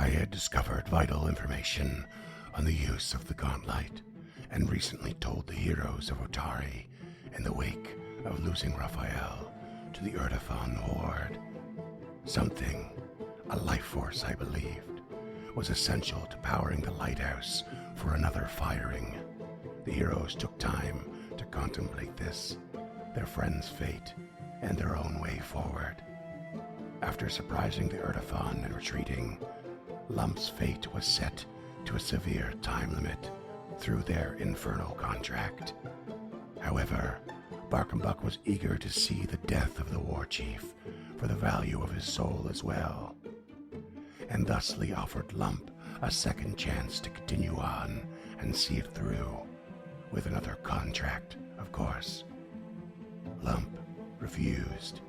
I had discovered vital information on the use of the gauntlet, and recently told the heroes of Otari in the wake of losing Raphael to the Erdefan horde. Something, a life force I believed, was essential to powering the lighthouse for another firing. The heroes took time to contemplate this, their friend's fate, and their own way forward. After surprising the Erdefan and retreating, Lump's fate was set to a severe time limit through their infernal contract. However, Barkenbuck was eager to see the death of the war chief for the value of his soul as well, and thusly offered Lump a second chance to continue on and see it through, with another contract, of course. Lump refused,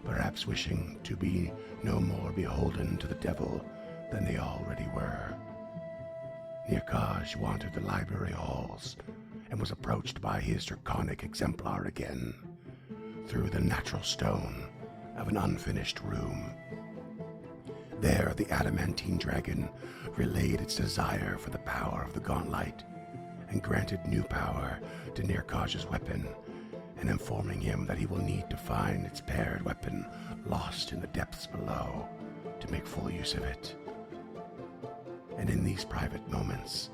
perhaps wishing to be no more beholden to the devil than they already were. Nirkaj wandered the library halls and was approached by his draconic exemplar again, through the natural stone of an unfinished room. There the adamantine dragon relayed its desire for the power of the gauntlet, and granted new power to Nirkaj's weapon, and informing him that he will need to find its paired weapon lost in the depths below to make full use of it. And in these private moments,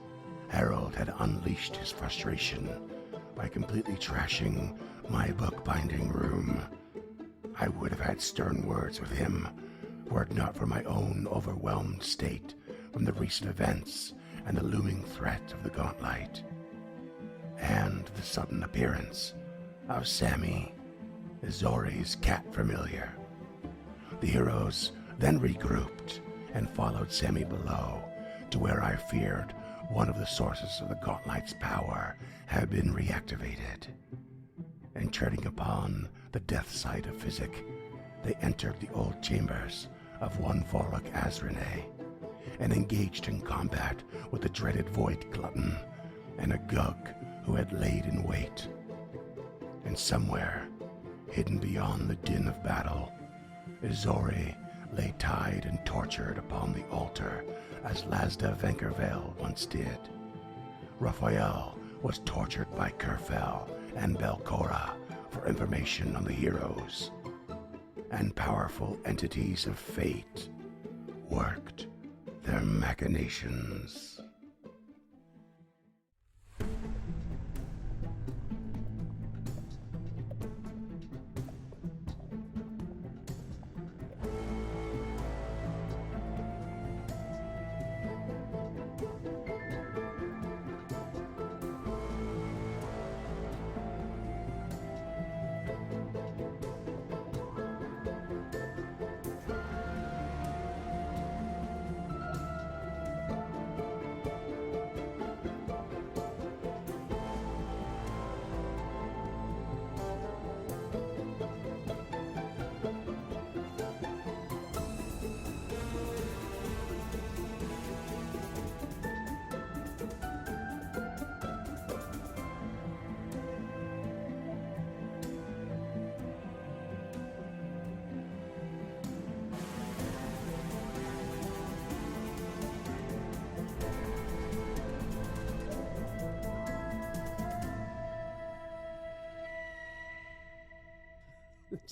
Harold had unleashed his frustration by completely trashing my bookbinding room. I would have had stern words with him were it not for my own overwhelmed state from the recent events and the looming threat of the gauntlet, and the sudden appearance of Sammy, Izori's cat familiar. The heroes then regrouped and followed Sammy below to where I feared one of the sources of the gauntlet's power had been reactivated. And treading upon the death side of Physic, they entered the old chambers of one Vorlok Azrene and engaged in combat with the dreaded Void Glutton and a Gug who had laid in wait. And somewhere, hidden beyond the din of battle, Izori lay tied and tortured upon the altar as Lazda Venkervale once did. Raphael was tortured by Kerfel and Belcora for information on the heroes, and powerful entities of fate worked their machinations.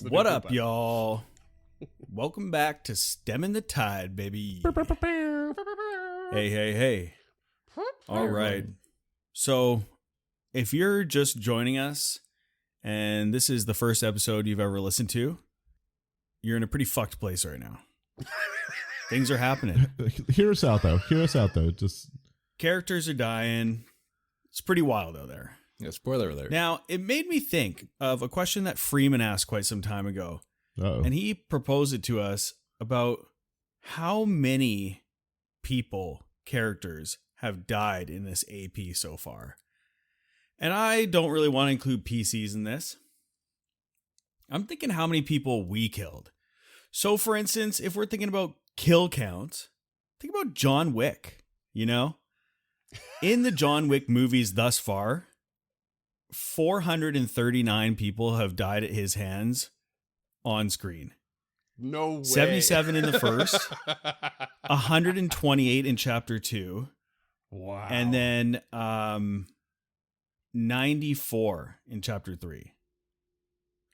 What up, y'all? Welcome back to Stemming the Tide, baby. Hey. All right. So, if you're just joining us and this is the first episode you've ever listened to, you're in a pretty fucked place right now. Things are happening. Hear us out, though. Just characters are dying. It's pretty wild out there. Yeah, spoiler alert. Now, it made me think of a question that Freeman asked quite some time ago. Uh-oh. And he proposed it to us about how many characters have died in this AP so far. And I don't really want to include PCs in this. I'm thinking how many people we killed. So, for instance, if we're thinking about kill counts, think about John Wick, you know? In the John Wick movies thus far, 439 people have died at his hands on screen. No way. 77 in the first, 128 in chapter 2, Wow. and then 94 in chapter 3.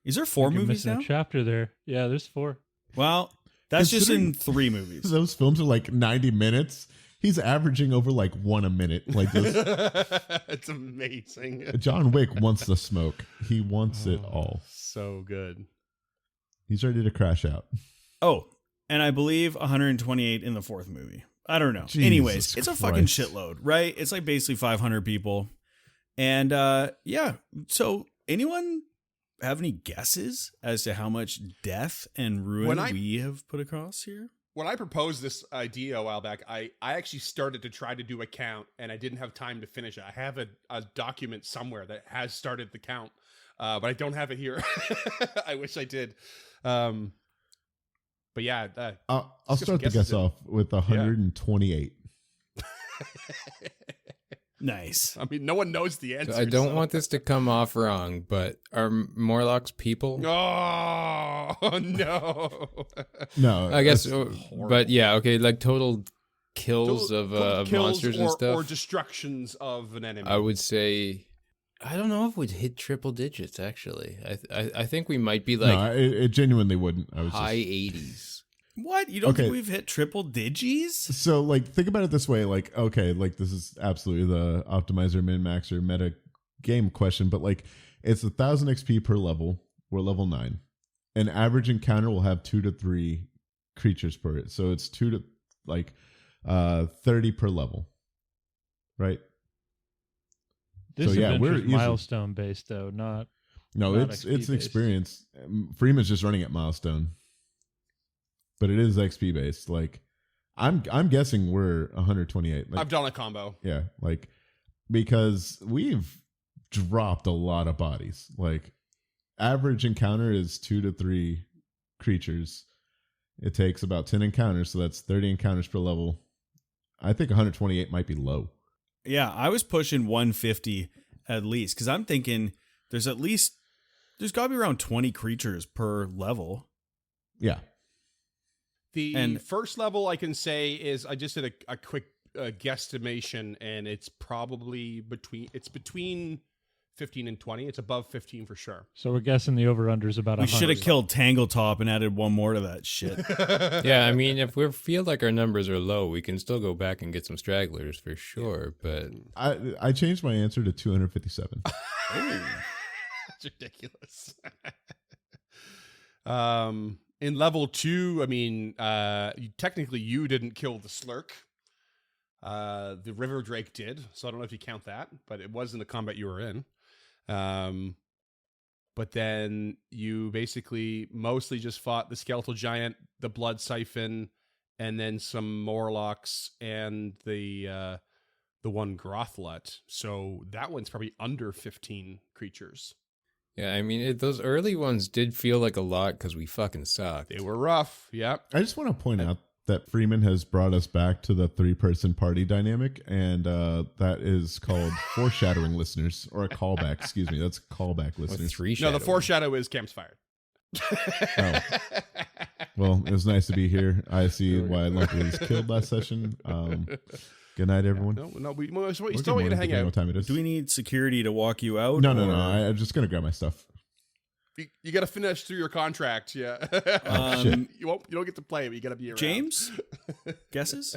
Is there 4 You're movies missing now? a chapter there. Yeah, there's 4. Well, that's just in Considering 3 movies. Those films are like 90 minutes. He's averaging over like 1 a minute. Like this. It's amazing. John Wick wants the smoke. He wants it all. So good. He's ready to crash out. Oh, and I believe 128 in the 4th movie. I don't know. Jesus Anyways, it's a fucking Christ. shitload, right? It's like basically 500 people. And yeah, so anyone have any guesses as to how much death and ruin we have put across here? When I proposed this idea a while back, I actually started to try to do a count, and I didn't have time to finish it. I have a document somewhere that has started the count, but I don't have it here. I wish I did. But yeah. I'll start the guess off with 128. Nice. I mean, no one knows the answer. So I don't want this to come off wrong, but are Morlocks people? Oh, no. No, I guess, horrible. but yeah, okay, like total kills Total of kills monsters and stuff. or destructions of an enemy. I would say, I don't know if we'd hit triple digits. Actually, I think we might be like no, it genuinely wouldn't. I was high just, 80s. What? You don't Okay. think we've hit triple digis? so like think about it this way. Like okay, like this is absolutely the optimizer, min maxer, meta game question, but like it's 1,000 XP per level. We're level 9. An average encounter will have 2 to 3 creatures per it, so it's 2 to like 30 per level, right? This So, yeah, we're adventure's easy. milestone based though, not No, Not it's XP based. experience. Freeman's just running at milestone, but it is XP based. Like I'm guessing we're 128. Like, I've done a combo. yeah, like because we've dropped a lot of bodies. Like average encounter is 2 to 3 creatures. It takes about 10 encounters, so that's 30 encounters per level. I think 128 might be low. Yeah, I was pushing 150 at least because I'm thinking there's got to be around 20 creatures per level. Yeah. The first level I can say is I just did a quick guesstimation, and it's probably between 15 and 20. It's above 15 for sure. so we're guessing the over under is about We 100. should have killed Tangletop and added one more to that shit. Yeah, I mean, if we feel like our numbers are low, we can still go back and get some stragglers for sure. But I changed my answer to 257. That's ridiculous. In level 2, I mean, technically you didn't kill the Slurk. The River Drake did, so I don't know if you count that, but it was in the combat you were in. But then you basically mostly just fought the Skeletal Giant, the Blood Siphon, and then some Morlocks and the one Grothlet. So that one's probably under 15 creatures. yeah, I mean, those early ones did feel like a lot because we fucking sucked. They were rough. Yep. I just want to point out that Freeman has brought us back to the 3-person party dynamic, and that is called foreshadowing listeners, or a callback. Excuse me, that's callback With listeners. 3 No, the shadows. foreshadow is Camp's fired. Oh. Well, it was nice to be here. I see why Lumpy was killed last session. Good night, everyone. No, we Or still good want you morning, to hang depending on out. what time it is. Do we need security to walk you out? No. or- I'm just gonna grab my stuff. You got to finish through your contract. Yeah. shit. You don't get to play, but you got to be around. James? Guesses?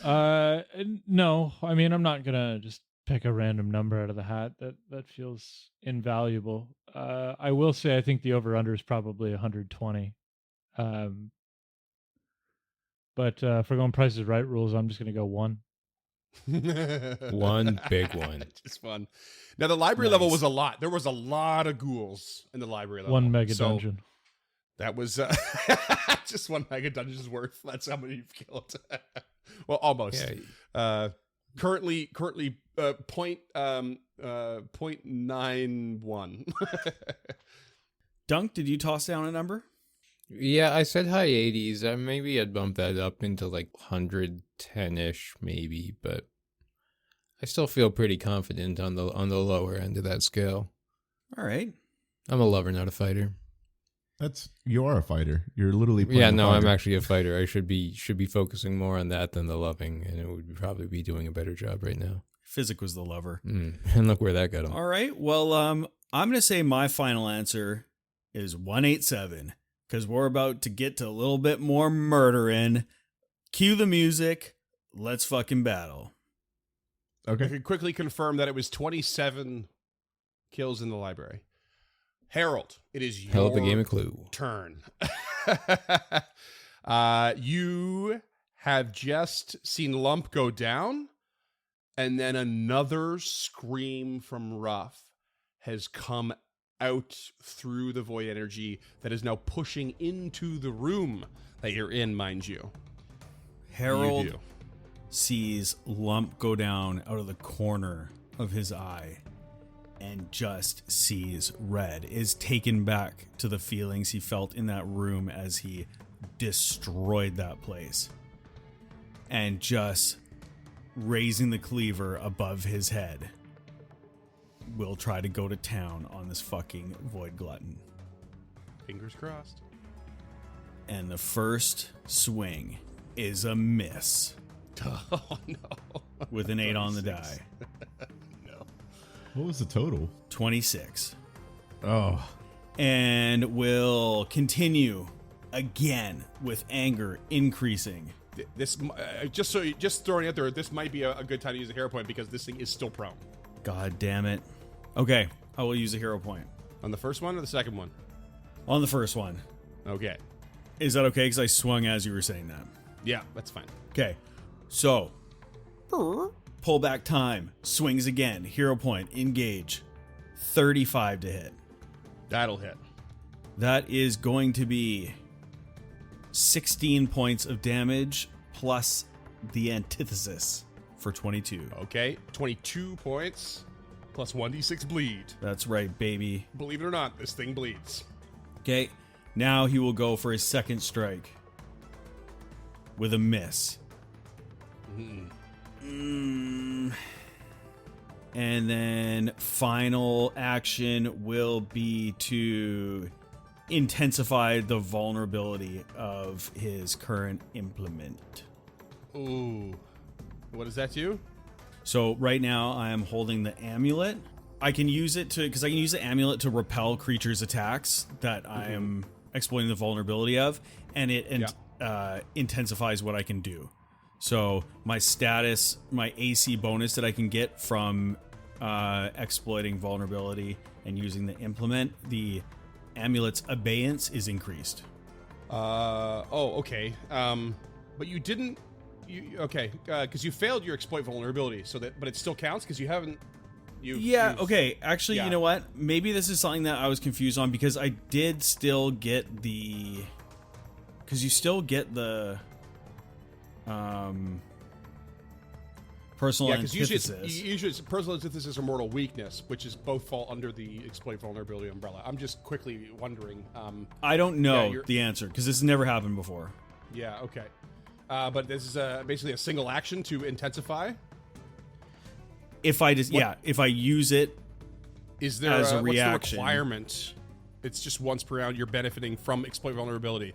No, I mean, I'm not gonna just pick a random number out of the hat. That feels invaluable. I will say I think the over under is probably 120. But if we're going Price is Right rules, I'm just gonna go 1. One big one. Just fun. Now the library level was a lot. There was a lot of ghouls in the library level. 1 mega So dungeon. That was just 1 mega dungeon's worth. That's how many you've killed. Well, almost. Yeah. Currently, point 0.91. Dunk, did you toss down a number? Yeah, I said high 80s. Maybe I'd bump that up into like 110-ish, maybe, but I still feel pretty confident on the lower end of that scale. All right. I'm a lover, not a fighter. You are a fighter. You're literally Yeah, playing no, fire. I'm actually a fighter. I should be focusing more on that than the loving, and it would probably be doing a better job right now. Physic was the lover. And look where that got him. All right. Well, I'm going to say my final answer is 187 because we're about to get to a little bit more murdering. Cue the music. Let's fucking battle. I Okay. can quickly confirm that it was 27 kills in the library. Harold, it is Hell of a game your of Clue. turn. You have just seen Lump go down, and then another scream from Ruff has come out through the void energy that is now pushing into the room that you're in, mind you. Harold You do. sees Lump go down out of the corner of his eye and just sees red, is taken back to the feelings he felt in that room as he destroyed that place, and just raising the cleaver above his head will try to go to town on this fucking void glutton. Fingers crossed. And the first swing is a miss Oh, no. with an 8 on the 26. die. No. What was the total? 26. Oh, And will continue again with anger increasing. This just throwing it out there. This might be a good time to use a hero point because this thing is still prone. God damn it. Okay, I will use a hero point. On the first one or the second one? On the first one. Okay. Is that okay? Because I swung as you were saying that. Yeah, that's fine. Okay, so pull back time, swings again, hero point, engage, 35 to hit. That'll hit. That is going to be 16 points of damage plus the antithesis for 22. Okay, 22 points plus 1d6 bleed. That's right, baby. Believe it or not, this thing bleeds. Okay, now he will go for his second strike with a miss. And then final action will be to intensify the vulnerability of his current implement. Ooh. What does that do? So right now I am holding the amulet. I can use it because I can use the amulet to repel creatures' attacks that I am exploiting the vulnerability of, and it intensifies what I can do. So my status, my AC bonus that I can get from exploiting vulnerability and using the implement, the amulet's abeyance is increased. Okay. But you didn't. Because you failed your exploit vulnerability, but it still counts because you haven't. Okay. Actually, Yeah. you know what? Maybe this is something that I was confused on because I did still get the. Because you still get the. Personal antithesis. Usually it's personal antithesis or mortal weakness, which is both fall under the exploit vulnerability umbrella. I'm just quickly wondering. I don't know you're- the answer because this has never happened before. Yeah, okay. But this is basically a single action to intensify. If I use it, Is there As a what's the reaction. requirement? It's just once per round. You're benefiting from exploit vulnerability.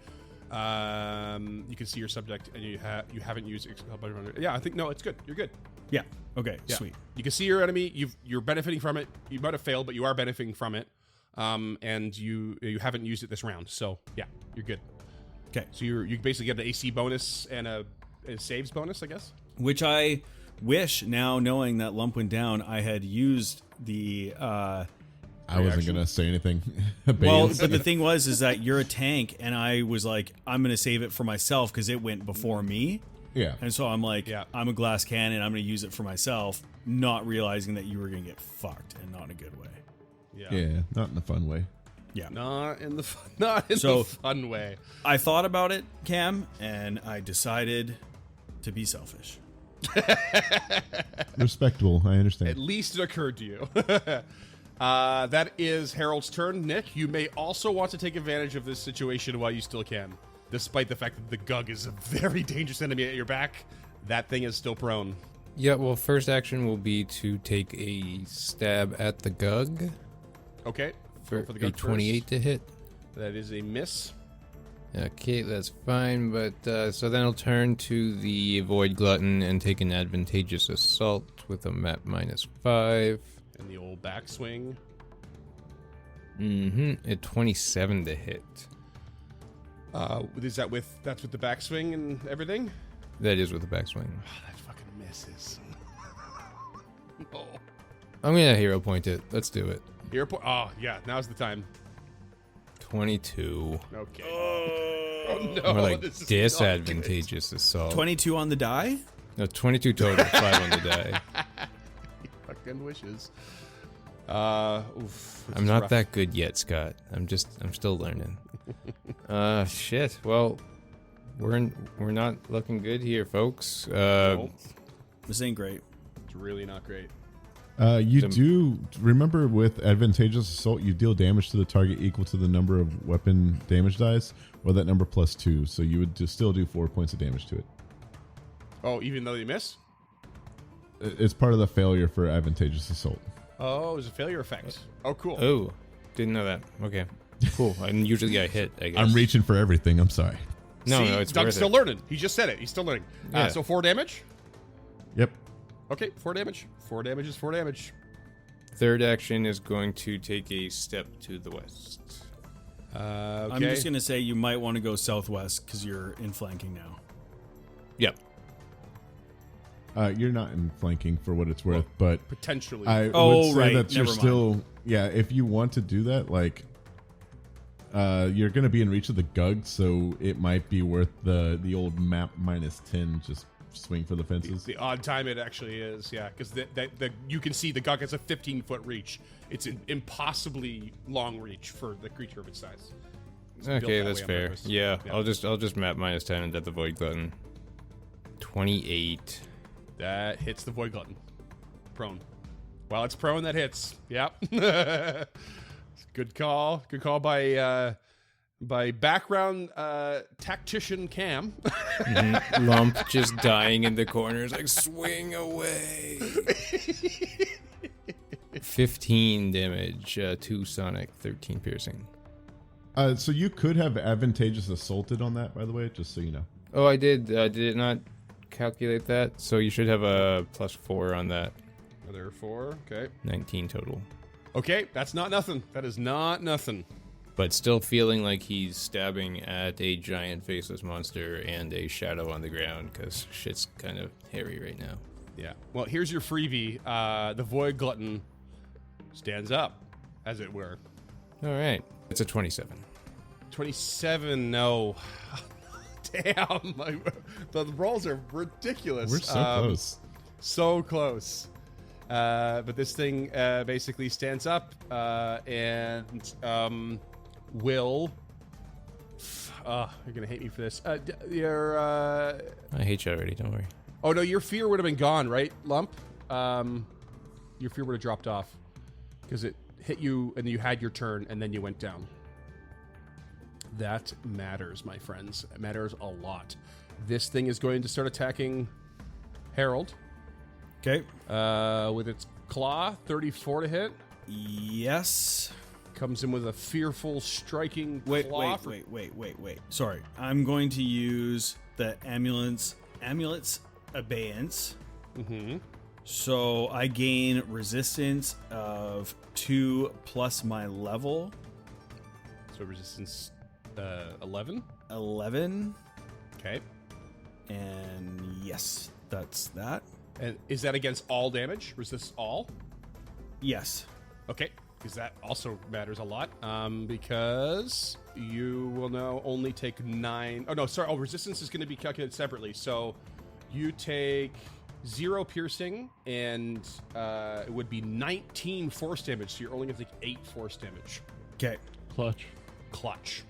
You can see your subject, and you haven't used exploit vulnerability. Yeah, I think no, it's good. You're good. yeah, okay, Yeah. sweet. You can see your enemy. You're benefiting from it. You might have failed, but you are benefiting from it. And you haven't used it this round, so yeah, you're good. Okay, So you basically get an AC bonus and a saves bonus, I guess. which I wish now, knowing that Lump went down, I had used the. I wasn't Reaction. gonna say anything. Well, Abeyance. but the thing is that you're a tank, and I was like, I'm gonna save it for myself because it went before me, yeah. and so I'm like, Yeah. I'm a glass cannon, I'm gonna use it for myself, not realizing that you were gonna get fucked, and not in a good way. Yeah, not in a fun way. Yeah. Not in the So- fun way. I thought about it, Cam, and I decided to be selfish. Respectable. I At understand. least it occurred to you. That is Harold's turn. Nick, you may also want to take advantage of this situation while you still can. Despite the fact that the Gug is a very dangerous enemy at your back, that thing is still prone. Yeah, well, first action will be to take a stab at the Gug Okay. for Go for the a Gug 28 first. to hit. That is a miss. Okay, that's fine, but so then I'll turn to the Void Glutton and take an advantageous assault with a map -5. And the old backswing. At 27 to hit. Is that that's with the backswing and everything? That is with the backswing. Oh, that fucking misses. No. I'm gonna hero point it. Let's do it. Oh, yeah, now's the time. 22. Okay. Oh, no. More like this is disadvantageous assault. 22 on the die? No, 22 total. 5 on the die. Fucking wishes. I'm not that good yet, Scott. I'm still learning. Shit. Well, we're not looking good here, folks. Nope. This ain't great. It's really not great. You do remember with advantageous assault, you deal damage to the target equal to the number of weapon damage dice, or that number +2. So you would still do 4 points of damage to it. Oh, even though you miss? It's part of the failure for advantageous assault. Oh, it was a failure effect. Oh, cool. Oh, didn't know that. Okay, cool. And usually I hit, I guess. I'm reaching for everything. I'm sorry. No, See, no, it's Doug's worth still it. learning. He just said it. He's still learning. Yeah. So 4 damage? Yep. Okay, 4 damage. 4 damage is 4 damage. Third action is going to take a step to the west. Okay. I'm just going to say you might want to go southwest because you're in flanking now. Yep. You're not in flanking for what it's worth, but Potentially. I Oh, would say right. that you're Never mind. still, yeah, if you want to do that, like, you're going to be in reach of the Gug, so it might be worth the old map -10, just swing for the fences. The odd time it actually is, yeah, because you can see the Gug has a 15-foot reach. It's an impossibly long reach for the creature of its size. It's built Okay, that that's way on fair. purpose. Yeah, I'll just map -10 and at the Void Glutton. 28. That hits the Void Glutton. Prone. While it's prone, that hits. Yep. Good call. Good call by background tactician Cam. Lump just dying in the corners, like swing away. 15 damage, 2 sonic, 13 piercing. So you could have advantageous assaulted on that, by the way, just so you know. Oh, I did. Did it not calculate that? So you should have a +4 on that. Another 4. Okay. 19 total. Okay, that's not nothing. That is not nothing. But still feeling like he's stabbing at a giant faceless monster and a shadow on the ground because shit's kind of hairy right now. Yeah. Well, here's your freebie. The Void Glutton stands up, as it were. All right. It's a 27. 27, no. Damn. The rolls are ridiculous. We're so close. So close. But this thing basically stands up and will... you're going to hate me for this. I hate you already, don't worry. Oh, no, your fear would have been gone, right, Lump? Your fear would have dropped off. Because it hit you, and you had your turn, and then you went down. That matters, my friends. It matters a lot. This thing is going to start attacking Harold. Okay. With its claw, 34 to hit. Yes. Comes in with a fearful striking Wait. claw. Sorry. I'm going to use the amulet's abeyance. Mm-hmm. So I gain resistance of 2 plus my level. So resistance 11. 11. Okay. And yes, that's that. And is that against all damage? Resist all? Yes. Okay. Because that also matters a lot. Because you will now only take 9. Oh, no, sorry. Oh, resistance is going to be calculated separately. So you take 0 piercing, and it would be 19 force damage. So you're only going to take 8 force damage. Okay. Clutch.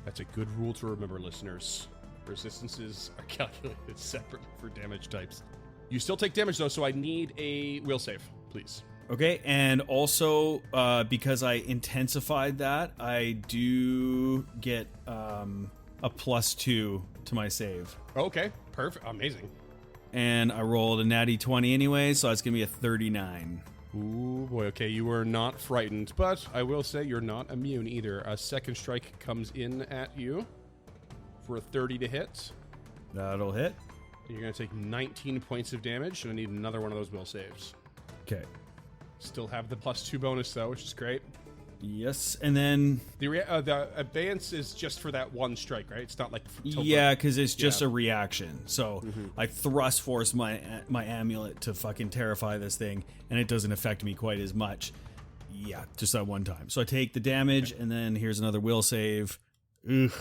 That's a good rule to remember, listeners. Resistances are calculated separately for damage types. You still take damage, though, so I need a will save, please. Okay, and also because I intensified that, I do get a +2 to my save. Okay, perfect. Amazing. And I rolled a natty 20 anyway, so it's going to be a 39. Ooh, boy. Okay, you are not frightened, but I will say you're not immune either. A second strike comes in at you for a 30 to hit. That'll hit. You're going to take 19 points of damage, and I need another one of those will saves. Okay. Still have the +2 bonus, though, which is great. Yes, and then The advance is just for that one strike, right? It's not like... yeah, because it's just a reaction. So I thrust force my amulet to fucking terrify this thing, and it doesn't affect me quite as much. Yeah, just that one time. So I take the damage, and then here's another will save. Ugh,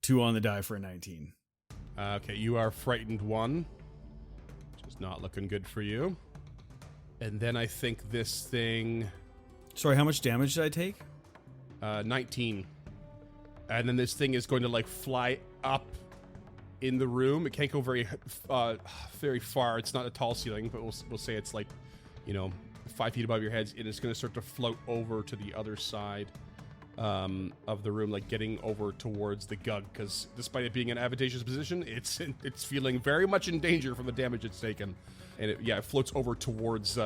2 on the die for a 19. Okay, you are frightened 1. Which is not looking good for you. And then I think this thing... Sorry, how much damage did I take? 19. And then this thing is going to like fly up in the room. It can't go very far. It's not a tall ceiling, but we'll say it's like, 5 feet above your heads. And it's going to start to float over to the other side of the room, like getting over towards the Gug. Because despite it being an advantageous position, it's feeling very much in danger from the damage it's taken. And it floats over towards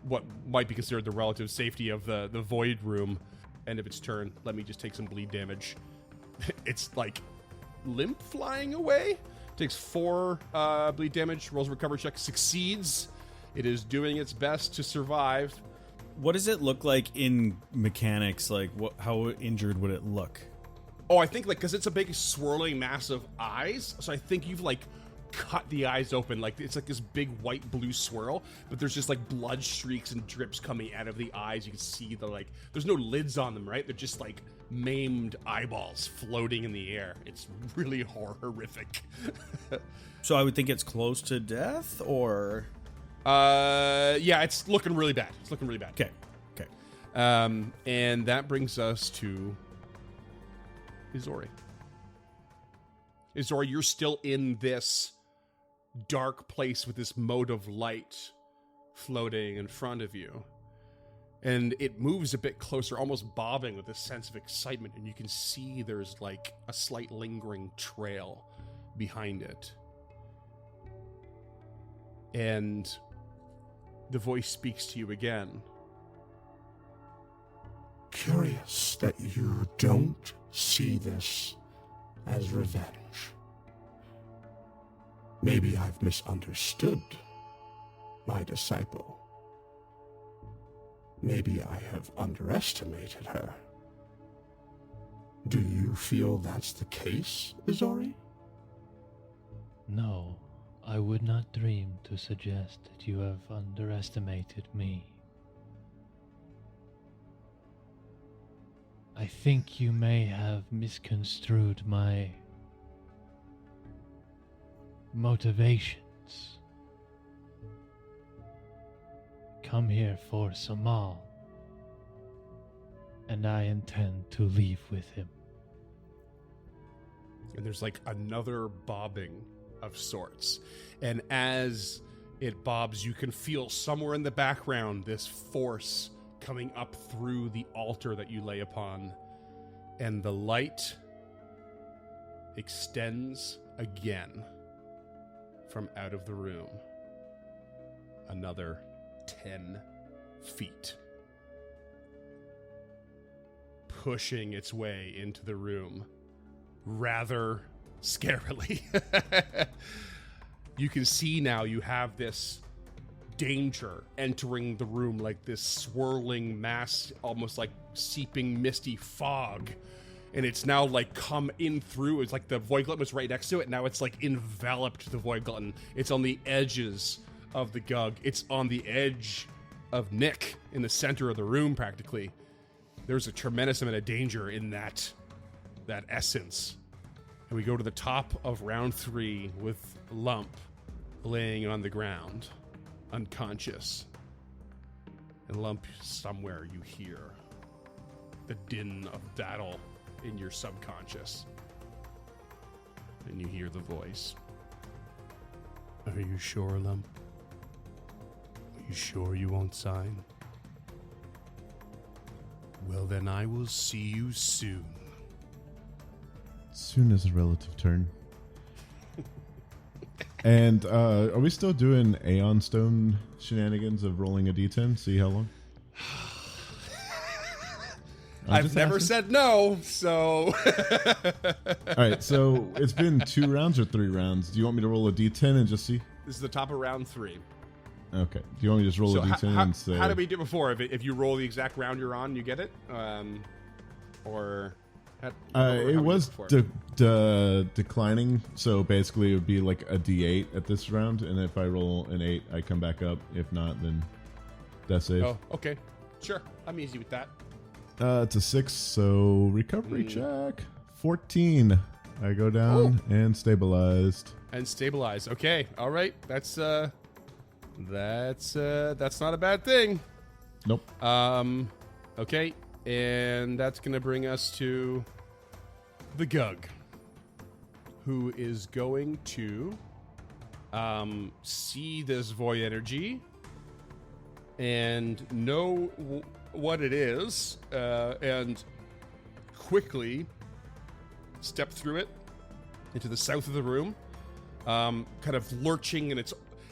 what might be considered the relative safety of the void room. End of its turn. Let me just take some bleed damage. It's like limp flying away. Takes 4 bleed damage. Rolls a recovery check. Succeeds. It is doing its best to survive. What does it look like in mechanics? Like, how injured would it look? Oh, I think because it's a big swirling mass of eyes. So I think you've cut the eyes open. It's like this big white blue swirl, but there's just blood streaks and drips coming out of the eyes. You can see there's no lids on them, right? They're just maimed eyeballs floating in the air. It's really horrific. So I would think it's close to death, or yeah, it's looking really bad. okay. And that brings us to Izori. Izori, you're still in this dark place with this mote of light floating in front of you. And it moves a bit closer, almost bobbing with this sense of excitement. And you can see there's a slight lingering trail behind it. And the voice speaks to you again. Curious that you don't see this as revenge. Maybe I've misunderstood my disciple. Maybe I have underestimated her. Do you feel that's the case, Izori? No, I would not dream to suggest that you have underestimated me. I think you may have misconstrued my motivations. Come here for Samal, and I intend to leave with him. And there's another bobbing of sorts. And as it bobs, you can feel somewhere in the background this force coming up through the altar that you lay upon. And the light extends again from out of the room. Another 10 feet. Pushing its way into the room rather scarily. You can see now you have this danger entering the room, like this swirling mass, almost like seeping misty fog. And it's now come in through. It's the Void Glutton was right next to it. Now it's enveloped the Void Glutton. It's on the edges of the Gug. It's on the edge of Nick in the center of the room practically. There's a tremendous amount of danger in that essence. And we go to the top of round 3 with Lump laying on the ground, unconscious. And Lump, somewhere you hear the din of battle in your subconscious. And you hear the voice. Are you sure, Lump? Are you sure you won't sign? Well, then I will see you soon. Soon is a relative term. And are we still doing Aeon Stone shenanigans of rolling a d10? See how long? I've never said no, so. All right, so it's been 2 rounds or 3 rounds. Do you want me to roll a d10 and just see? This is the top of round 3. Okay. Do you want me to just roll So a d10 and say? how did we do before? If you roll the exact round you're on, you get it? Or. It was declining, so basically it would be like a d8 at this round, and if I roll an 8, I come back up. If not, then death save. Oh, okay. Sure. I'm easy with that. It's a 6, so recovery check. 14. I go down and stabilized. And stabilize. Okay. All right. That's not a bad thing. Nope. Okay. And that's going to bring us to the Gug, who is going to see this void energy and know what it is, and quickly step through it into the south of the room, kind of lurching in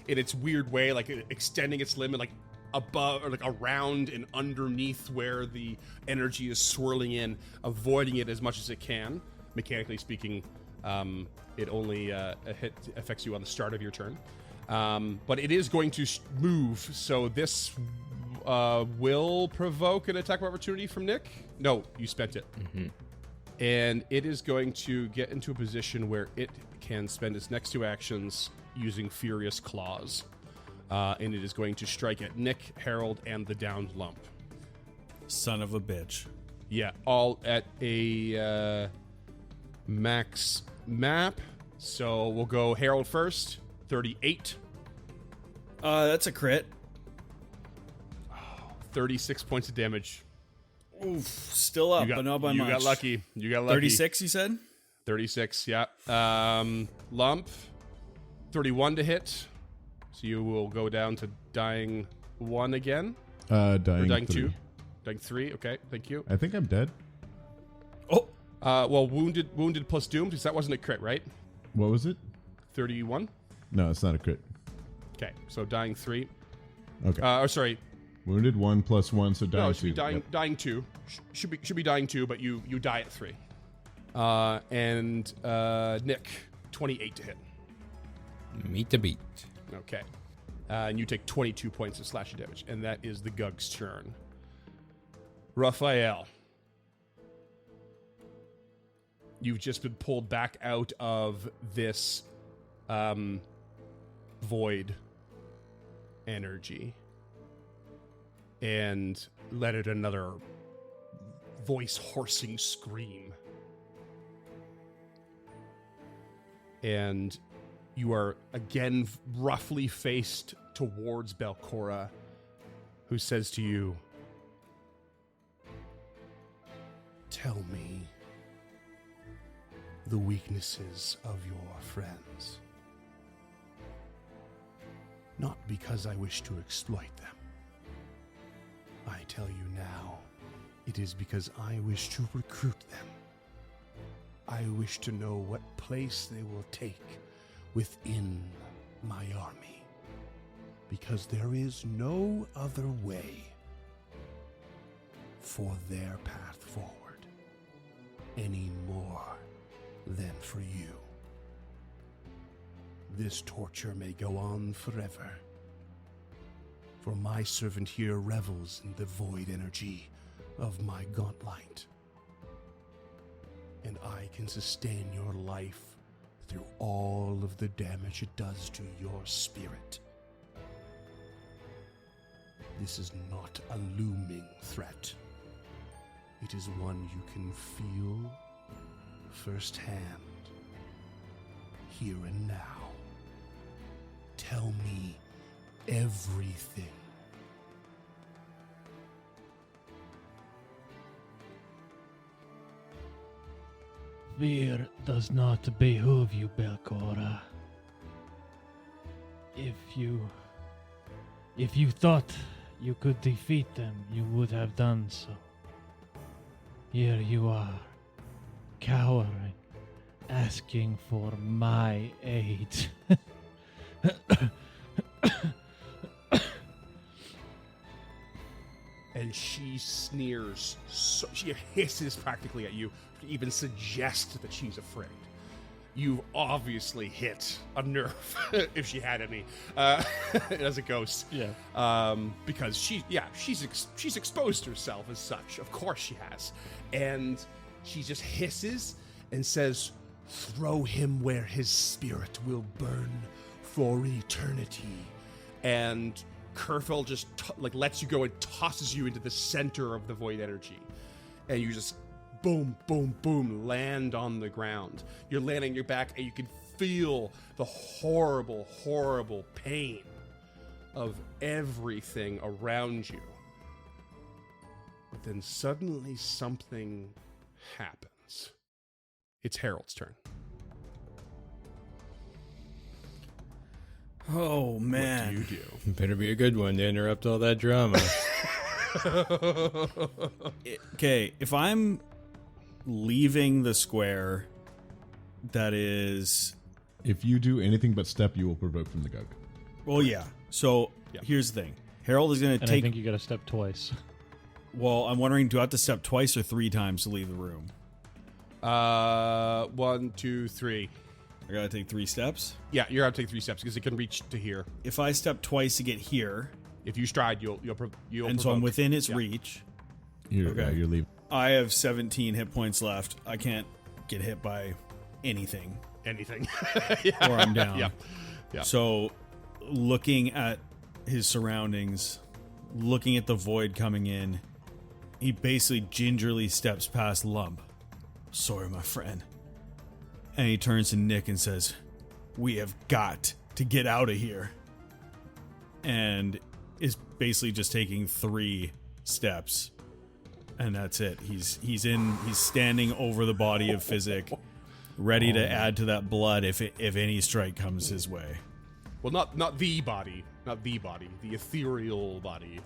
its weird way, like extending its limb and like above or like around and underneath where the energy is swirling in, avoiding it as much as it can. Mechanically speaking, it only affects you on the start of your turn, but it is going to move. So this will provoke an attack of opportunity from Nick. No, you spent it. Mm-hmm. And it is going to get into a position where it can spend its next 2 actions using Furious Claws. And it is going to strike at Nick, Harold, and the downed lump. Son of a bitch. Yeah, all at a max map. So we'll go Harold first. 38. That's a crit. 36 points of damage. Oof, still up, but not by much. You got lucky. 36, you said? 36, yeah. Lump. 31 to hit. So you will go down to dying 1 again. Or Dying 2. Dying 3, okay, thank you. I think I'm dead. Oh! Well, wounded plus doomed, because that wasn't a crit, right? What was it? 31. No, it's not a crit. Okay, so dying 3. Okay. Sorry. Wounded 1 plus 1, so dying 2. No, it should be dying, Yep. dying 2. Should be dying 2, but you die at 3. And Nick, 28 to hit. Meet the beat. Okay. And you take 22 points of slashing damage, and that is the Gug's turn. Raphael. You've just been pulled back out of this void energy and let out another voice hoarsing scream. And you are again roughly faced towards Belcora, who says to you, "Tell me the weaknesses of your friends. Not because I wish to exploit them. I tell you now, it is because I wish to recruit them. I wish to know what place they will take within my army, because there is no other way for their path forward any more than for you. This torture may go on forever, for my servant here revels in the void energy of my gauntlet, and I can sustain your life through all of the damage it does to your spirit. This is not a looming threat. It is one you can feel firsthand, here and now. Tell me everything." Fear does not behoove you, Belcora. If you thought you could defeat them, you would have done so. Here you are, cowering, asking for my aid. And she sneers, she hisses practically at you to even suggest that she's afraid. You've obviously hit a nerve, if she had any, as a ghost. Yeah. Because she's exposed herself as such. Of course she has. And she just hisses and says, "Throw him where his spirit will burn for eternity." And Kerfel just lets you go and tosses you into the center of the void energy. And you just boom, boom, boom, land on the ground. You're landing on your back, and you can feel the horrible, horrible pain of everything around you. But then suddenly something happens. It's Harold's turn. Oh, man. What do you do? Better be a good one to interrupt all that drama. Okay, if I'm leaving the square, that is... If you do anything but step, you will provoke from the gug. Well, yeah. So, here's the thing. Harold is going to And take... I think you got to step twice. Well, I'm wondering, do I have to step twice or 3 times to leave the room? 1, 2, 3. I gotta take 3 steps? Yeah, you're gonna take 3 steps because it can reach to here. If I step twice to get here... If you stride, you'll and provoke. so I'm within its reach. You're Okay. you're leaving. I have 17 hit points left. I can't get hit by anything. anything. Or I'm down. Yeah. Yeah. So, looking at his surroundings, looking at the void coming in, he basically gingerly steps past Lump. "Sorry, my friend." And he turns to Nick and says, "We have got to get out of here." And is basically just taking 3 steps. And that's it. He's standing over the body of Physic, ready to add to that blood if any strike comes his way. Well, not the body, the ethereal body.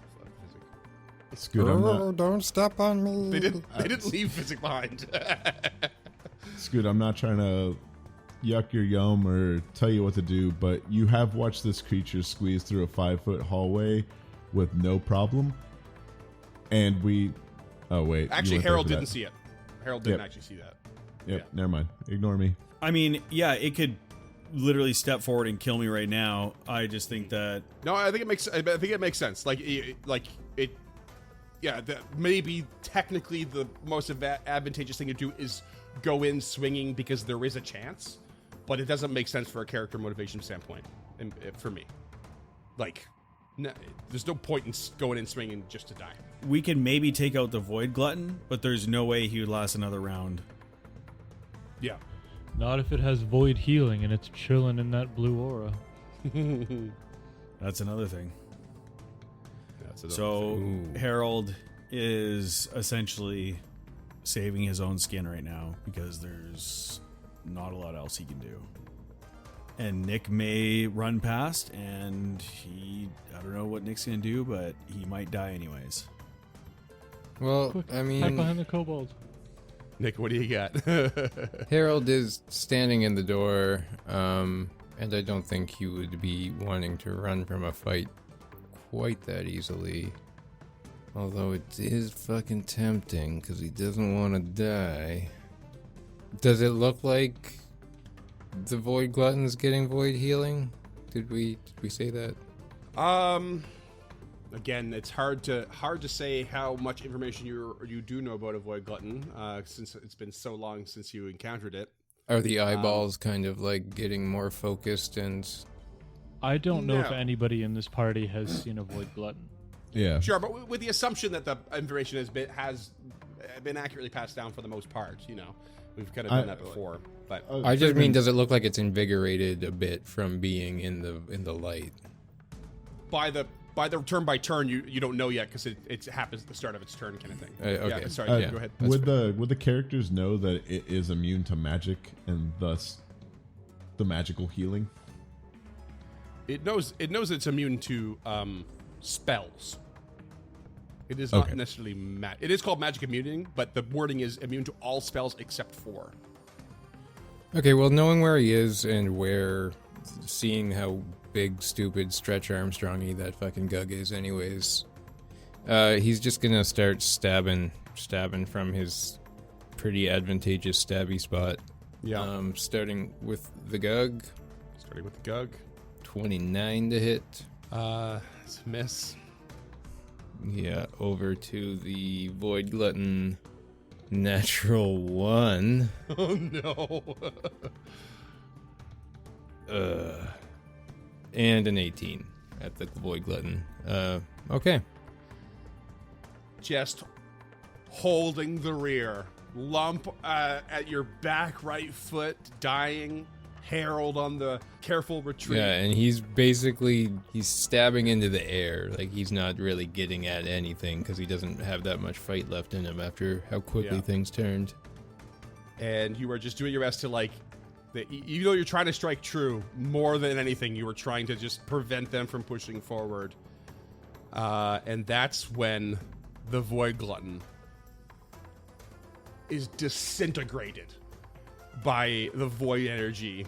Scoot, I'm not, Don't step on me. They didn't leave Physic behind. Scoot, I'm not trying to yuck your yum or tell you what to do, but you have watched this creature squeeze through a 5-foot hallway with no problem. And we... Oh, wait. Actually, Harold didn't see it. Harold didn't actually see that. Yep, Yeah. never mind. Ignore me. I mean, yeah, it could literally step forward and kill me right now. I just think that... No, I think it makes sense. Yeah, maybe technically the most advantageous thing to do is go in swinging because there is a chance, but it doesn't make sense for a character motivation standpoint, and for me. There's no point in going in swinging just to die. We can maybe take out the Void Glutton, but there's no way he would last another round. Yeah. Not if it has void healing and it's chilling in that blue aura. That's another thing. That's another So Ooh. Harold is essentially saving his own skin right now because there's not a lot else he can do. And Nick may run past, and I don't know what Nick's gonna do, but he might die anyways. Well, Quick, I hide mean, behind the kobold. Nick, what do you got? Harold is standing in the door, and I don't think he would be wanting to run from a fight quite that easily. Although it is fucking tempting, because he doesn't want to die. Does it look like the Void Glutton's getting void healing? Did we say that? Again, it's hard to say how much information you do know about a Void Glutton, since it's been so long since you encountered it. Are the eyeballs kind of like getting more focused and... I don't know if No. anybody in this party has seen a void glutton. Yeah. Sure, but with the assumption that the information has been accurately passed down for the most part, we've kind of done that before. But I just mean, does it look like it's invigorated a bit from being in the light? by the turn by turn, you don't know yet because it happens at the start of its turn, kind of thing. Okay. Yeah, sorry, Yeah. go ahead. Would the characters know that it is immune to magic and thus the magical healing? It knows it's immune to spells. It is not Okay. necessarily it is called magic immunity, but the wording is immune to all spells except for. Okay, well, knowing where he is and seeing how big, stupid Stretch Armstrongy that fucking Gug is anyways, he's just gonna start stabbing from his pretty advantageous stabby spot. Yeah. Starting with the Gug. 29 to hit. It's a miss. Yeah, over to the Void Glutton. Natural 1. Oh no. And an 18 at the Void Glutton. Okay. Just holding the rear. Lump at your back right foot, dying. Harold on the careful retreat. Yeah, and he's stabbing into the air. Like, he's not really getting at anything because he doesn't have that much fight left in him after how quickly things turned. And you are just doing your best to, like, even though you're trying to strike true, more than anything, you were trying to just prevent them from pushing forward. And that's when the Void Glutton is disintegrated by the void energy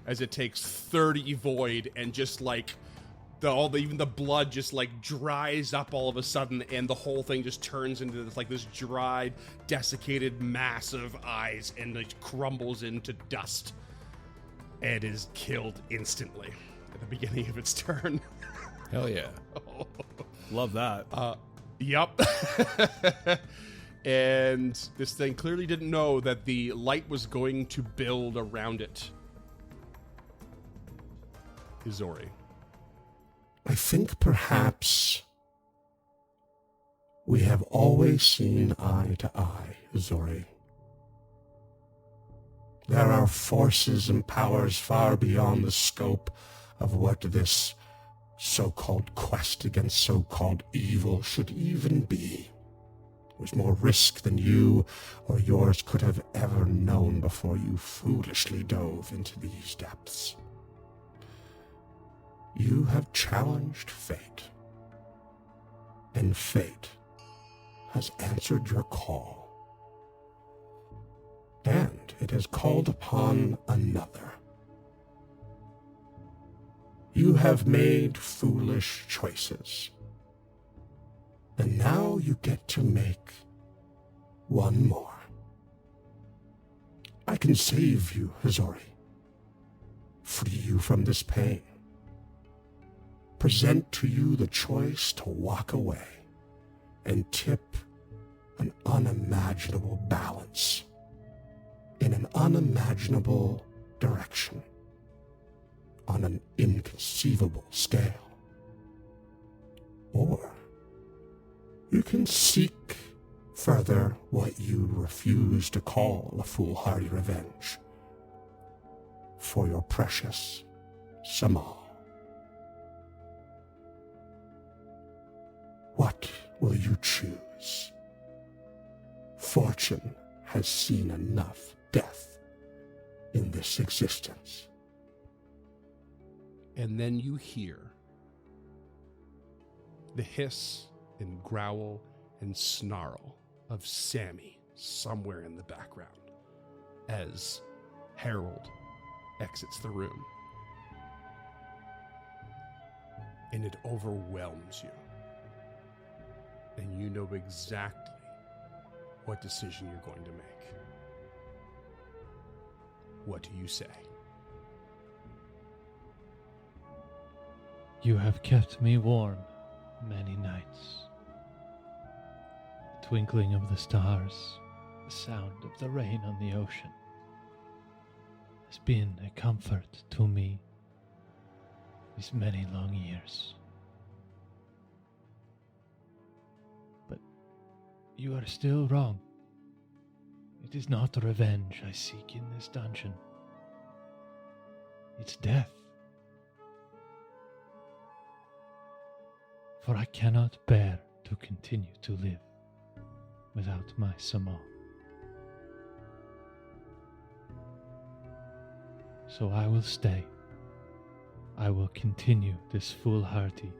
as it takes 30 void and just like even the blood just like dries up all of a sudden, and the whole thing just turns into this dried, desiccated mass of eyes, and it crumbles into dust and is killed instantly at the beginning of its turn. Hell yeah. Love that. Yup. And this thing clearly didn't know that the light was going to build around it. Izori. I think perhaps we have always seen eye to eye, Izori. There are forces and powers far beyond the scope of what this so-called quest against so-called evil should even be. It was more risk than you or yours could have ever known before you foolishly dove into these depths. You have challenged fate, and fate has answered your call. And it has called upon another. You have made foolish choices. And now you get to make one more. I can save you, Izori. Free you from this pain. Present to you the choice to walk away and tip an unimaginable balance in an unimaginable direction on an inconceivable scale. Or you can seek further what you refuse to call a foolhardy revenge for your precious Samal. What will you choose? Fortune has seen enough death in this existence. And then you hear the hiss and growl and snarl of Sammy somewhere in the background as Harold exits the room. And it overwhelms you. And you know exactly what decision you're going to make. What do you say? You have kept me warm many nights. The twinkling of the stars, the sound of the rain on the ocean has been a comfort to me these many long years. But you are still wrong. It is not revenge I seek in this dungeon. It's death. For I cannot bear to continue to live without my Samal. So I will stay. I will continue this foolhardy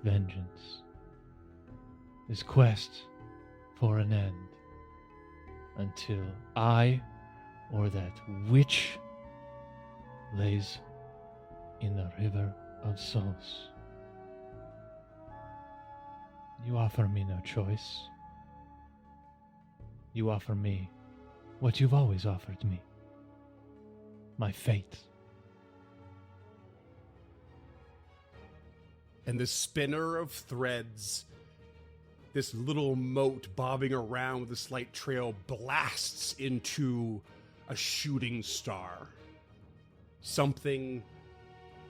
vengeance, this quest for an end, until I or that witch lays in the river of souls. You offer me no choice. You offer me what you've always offered me. My fate. And the spinner of threads, this little mote bobbing around with a slight trail, blasts into a shooting star. Something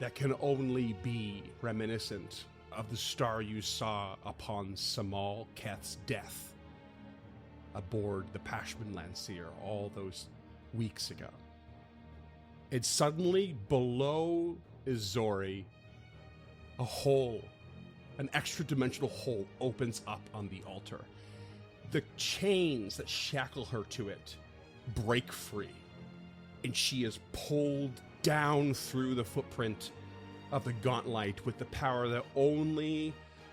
that can only be reminiscent of the star you saw upon Samal Keth's death aboard the Pashman Lancier all those weeks ago. And suddenly, below Izori, a hole, an extra-dimensional hole, opens up on the altar. The chains that shackle her to it break free, and she is pulled down through the footprint of the gauntlet with the power that only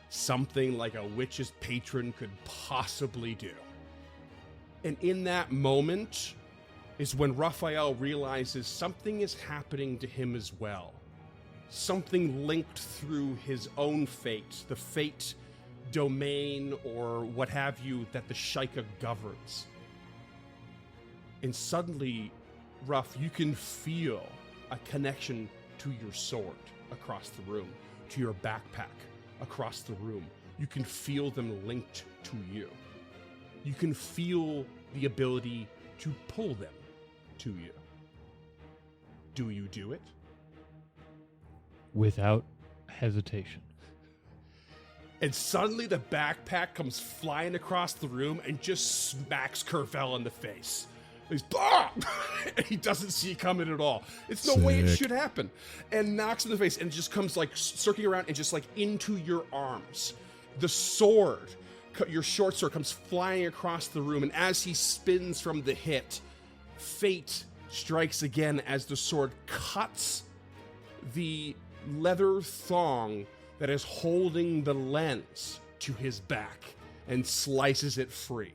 something like a witch's patron could possibly do. And in that moment is when Raphael realizes something is happening to him as well. Something linked through his own fate, the fate domain or what have you that the Shaika governs. And suddenly, Ruff, you can feel a connection to your sword across the room, to your backpack across the room. You can feel them linked to you. You can feel the ability to pull them to you. Do you do it? Without hesitation. And suddenly the backpack comes flying across the room and just smacks Kerfell in the face. He's, ah! And he doesn't see it coming at all. It's no way it Sick. should happen. And knocks him in the face and it just comes like circling around and just like into your arms. The sword, your short sword, comes flying across the room. And as he spins from the hit, fate strikes again as the sword cuts the leather thong that is holding the lens to his back and slices it free.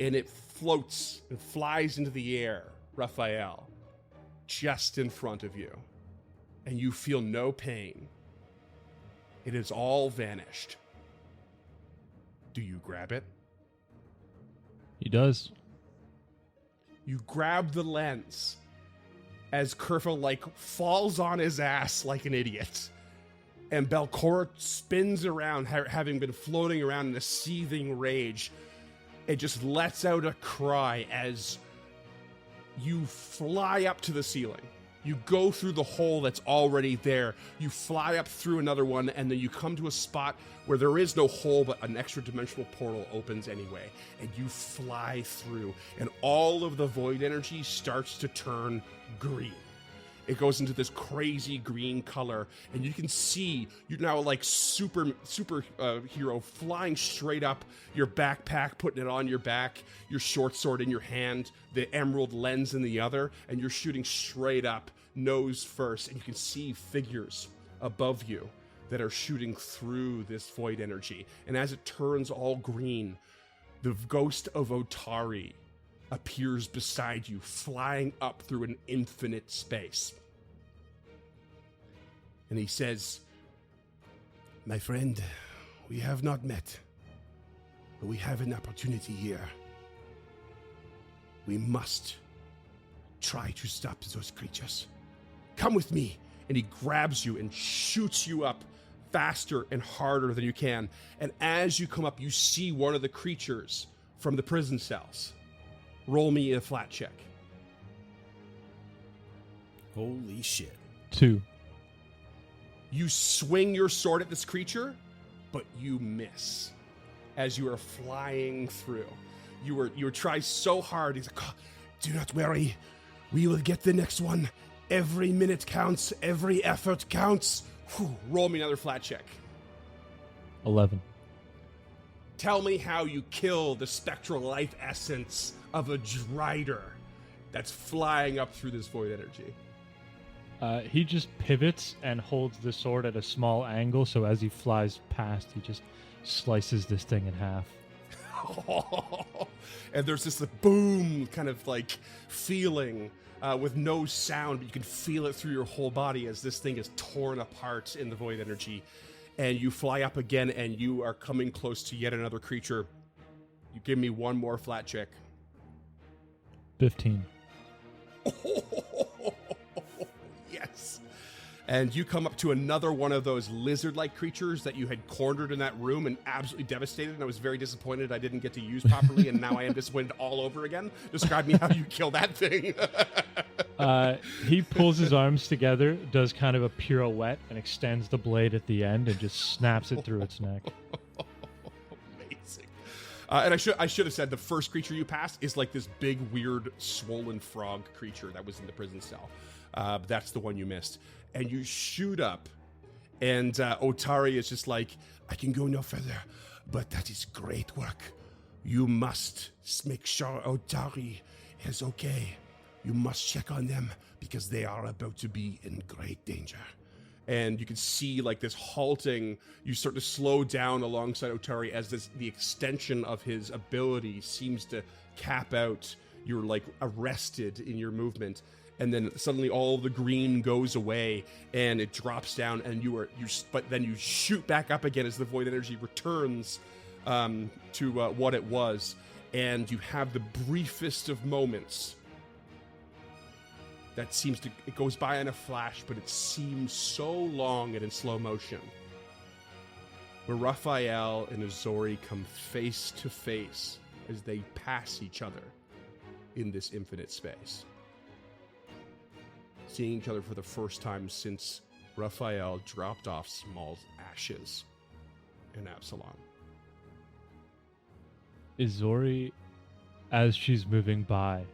And it floats and flies into the air, Raphael, just in front of you. And you feel no pain. It has all vanished. Do you grab it? He does. You grab the lens as Kerfel falls on his ass like an idiot. And Belcora spins around, having been floating around in a seething rage. It just lets out a cry as you fly up to the ceiling. You go through the hole that's already there. You fly up through another one, and then you come to a spot where there is no hole, but an extra dimensional portal opens anyway. And you fly through, and all of the void energy starts to turn green. It goes into this crazy green color, and you can see you're now like super hero flying straight up, your backpack, putting it on your back, your short sword in your hand, the emerald lens in the other, and you're shooting straight up, nose first, and you can see figures above you that are shooting through this void energy. And as it turns all green, the ghost of Otari appears beside you, flying up through an infinite space. And he says, "My friend, we have not met, but we have an opportunity here. We must try to stop those creatures. Come with me." And he grabs you and shoots you up faster and harder than you can. And as you come up, you see one of the creatures from the prison cells. Roll me a flat check. Holy shit. 2. You swing your sword at this creature, but you miss as you are flying through. You were trying so hard. He's like, "Oh, do not worry. We will get the next one. Every minute counts. Every effort counts." Whew, roll me another flat check. 11. Tell me how you kill the spectral life essence of a Drider that's flying up through this void energy. He just pivots and holds the sword at a small angle, so as he flies past, he just slices this thing in half. And there's this boom kind of like feeling with no sound, but you can feel it through your whole body as this thing is torn apart in the void energy. And you fly up again, and you are coming close to yet another creature. You give me one more flat check. 15. Yes. And you come up to another one of those lizard-like creatures that you had cornered in that room and absolutely devastated. And I was very disappointed I didn't get to use properly, and now I am disappointed all over again. Describe me how you kill that thing. He pulls his arms together, does kind of a pirouette, and extends the blade at the end and just snaps it through its neck. Amazing. And I should have said the first creature you passed is like this big, weird, swollen frog creature that was in the prison cell. That's the one you missed. And you shoot up, and Otari is just like, I can go no further, but that is great work. You must make sure Otari is okay. You must check on them because they are about to be in great danger. And you can see like this halting, you start to slow down alongside Otari as the extension of his ability seems to cap out. You're like arrested in your movement. And then suddenly all the green goes away and it drops down, and but then you shoot back up again as the void energy returns to what it was, and you have the briefest of moments. It goes by in a flash, but it seems so long and in slow motion, where Raphael and Azori come face to face as they pass each other in this infinite space. Seeing each other for the first time since Raphael dropped off Small's ashes in Absalom. Izori, as she's moving by,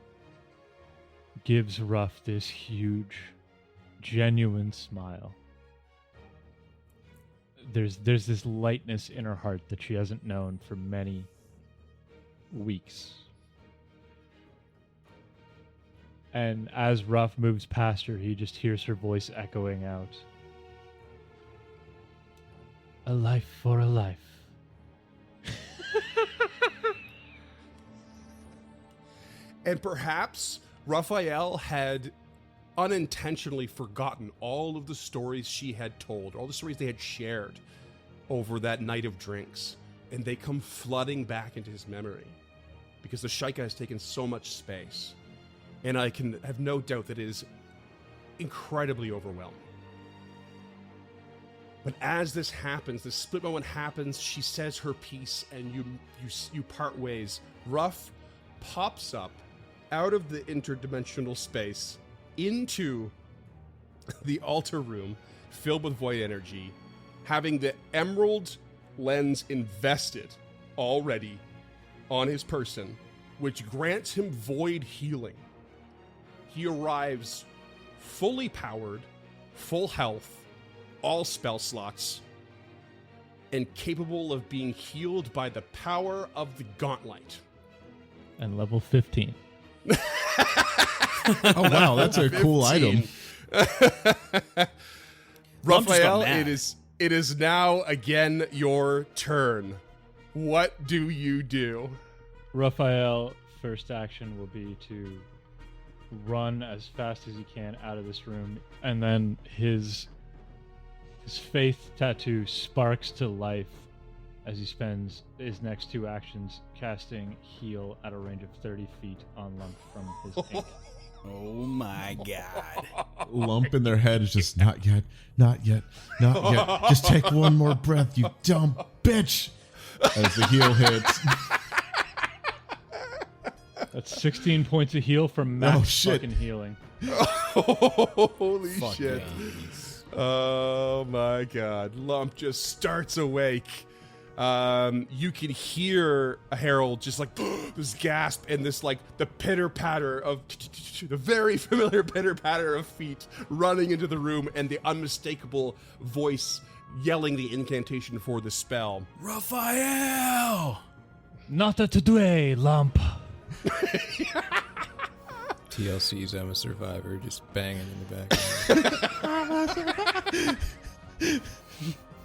gives Ruff this huge, genuine smile. There's this lightness in her heart that she hasn't known for many weeks. And as Ruff moves past her, he just hears her voice echoing out. A life for a life. And perhaps Raphael had unintentionally forgotten all of the stories she had told, all the stories they had shared over that night of drinks. And they come flooding back into his memory because the Shaika has taken so much space. And I can have no doubt that it is incredibly overwhelming. But as this happens, this split moment happens, she says her piece, and you part ways. Ruff pops up out of the interdimensional space into the altar room filled with void energy, having the emerald lens invested already on his person, which grants him void healing. He arrives fully powered, full health, all spell slots, and capable of being healed by the power of the gauntlet. And level 15. Oh, wow. That's a cool item. Raphael, it is now again your turn. What do you do? Raphael, first action will be to run as fast as he can out of this room, and then his faith tattoo sparks to life as he spends his next two actions casting heal at a range of 30 feet on Lump from his ink. Oh my god. Lump in their head is just not yet, not yet, not yet. Just take one more breath, you dumb bitch. As the heal hits. That's 16 points of heal from max shit. fucking healing. Holy Fuck shit. yes. Oh my god. Lump just starts awake. You can hear a Harold just like this gasp and this like the pitter patter of the very familiar pitter patter of feet running into the room, and the unmistakable voice yelling the incantation for the spell. Raphael! Not today, Lump. TLC's I'm a Survivor just banging in the background.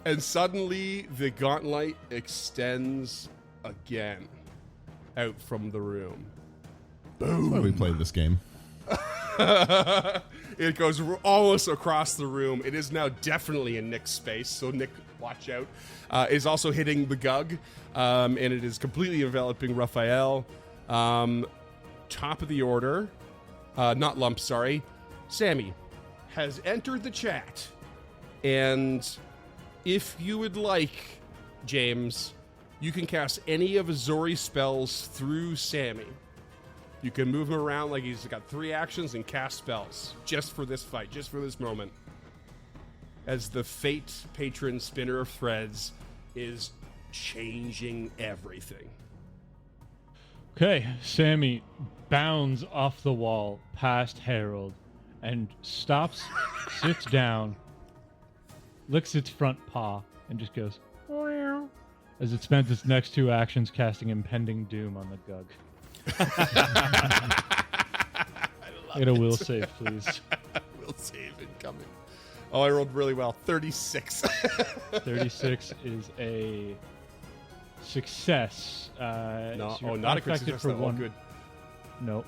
And suddenly the gauntlet extends again out from the room. That's why we played this game. It goes almost across the room. It is now definitely in Nick's space, so Nick, watch out. Is also hitting the Gug, and it is completely enveloping Raphael. Top of the order, not Lump, sorry. Sammy has entered the chat, and if you would like, James, you can cast any of Azori's spells through Sammy. You can move him around like he's got 3 actions and cast spells just for this fight, just for this moment. As the Fate Patron Spinner of Threads is changing everything. Okay, Sammy bounds off the wall past Harold and stops, sits down, licks its front paw, and just goes, "Meow," as it spends its next 2 actions casting Impending Doom on the Gug. Get a will save, please. Will save incoming. Oh, I rolled really well. 36. 36 is a success. No, so you're not a crit unaffected success. for No, all one. good. Nope.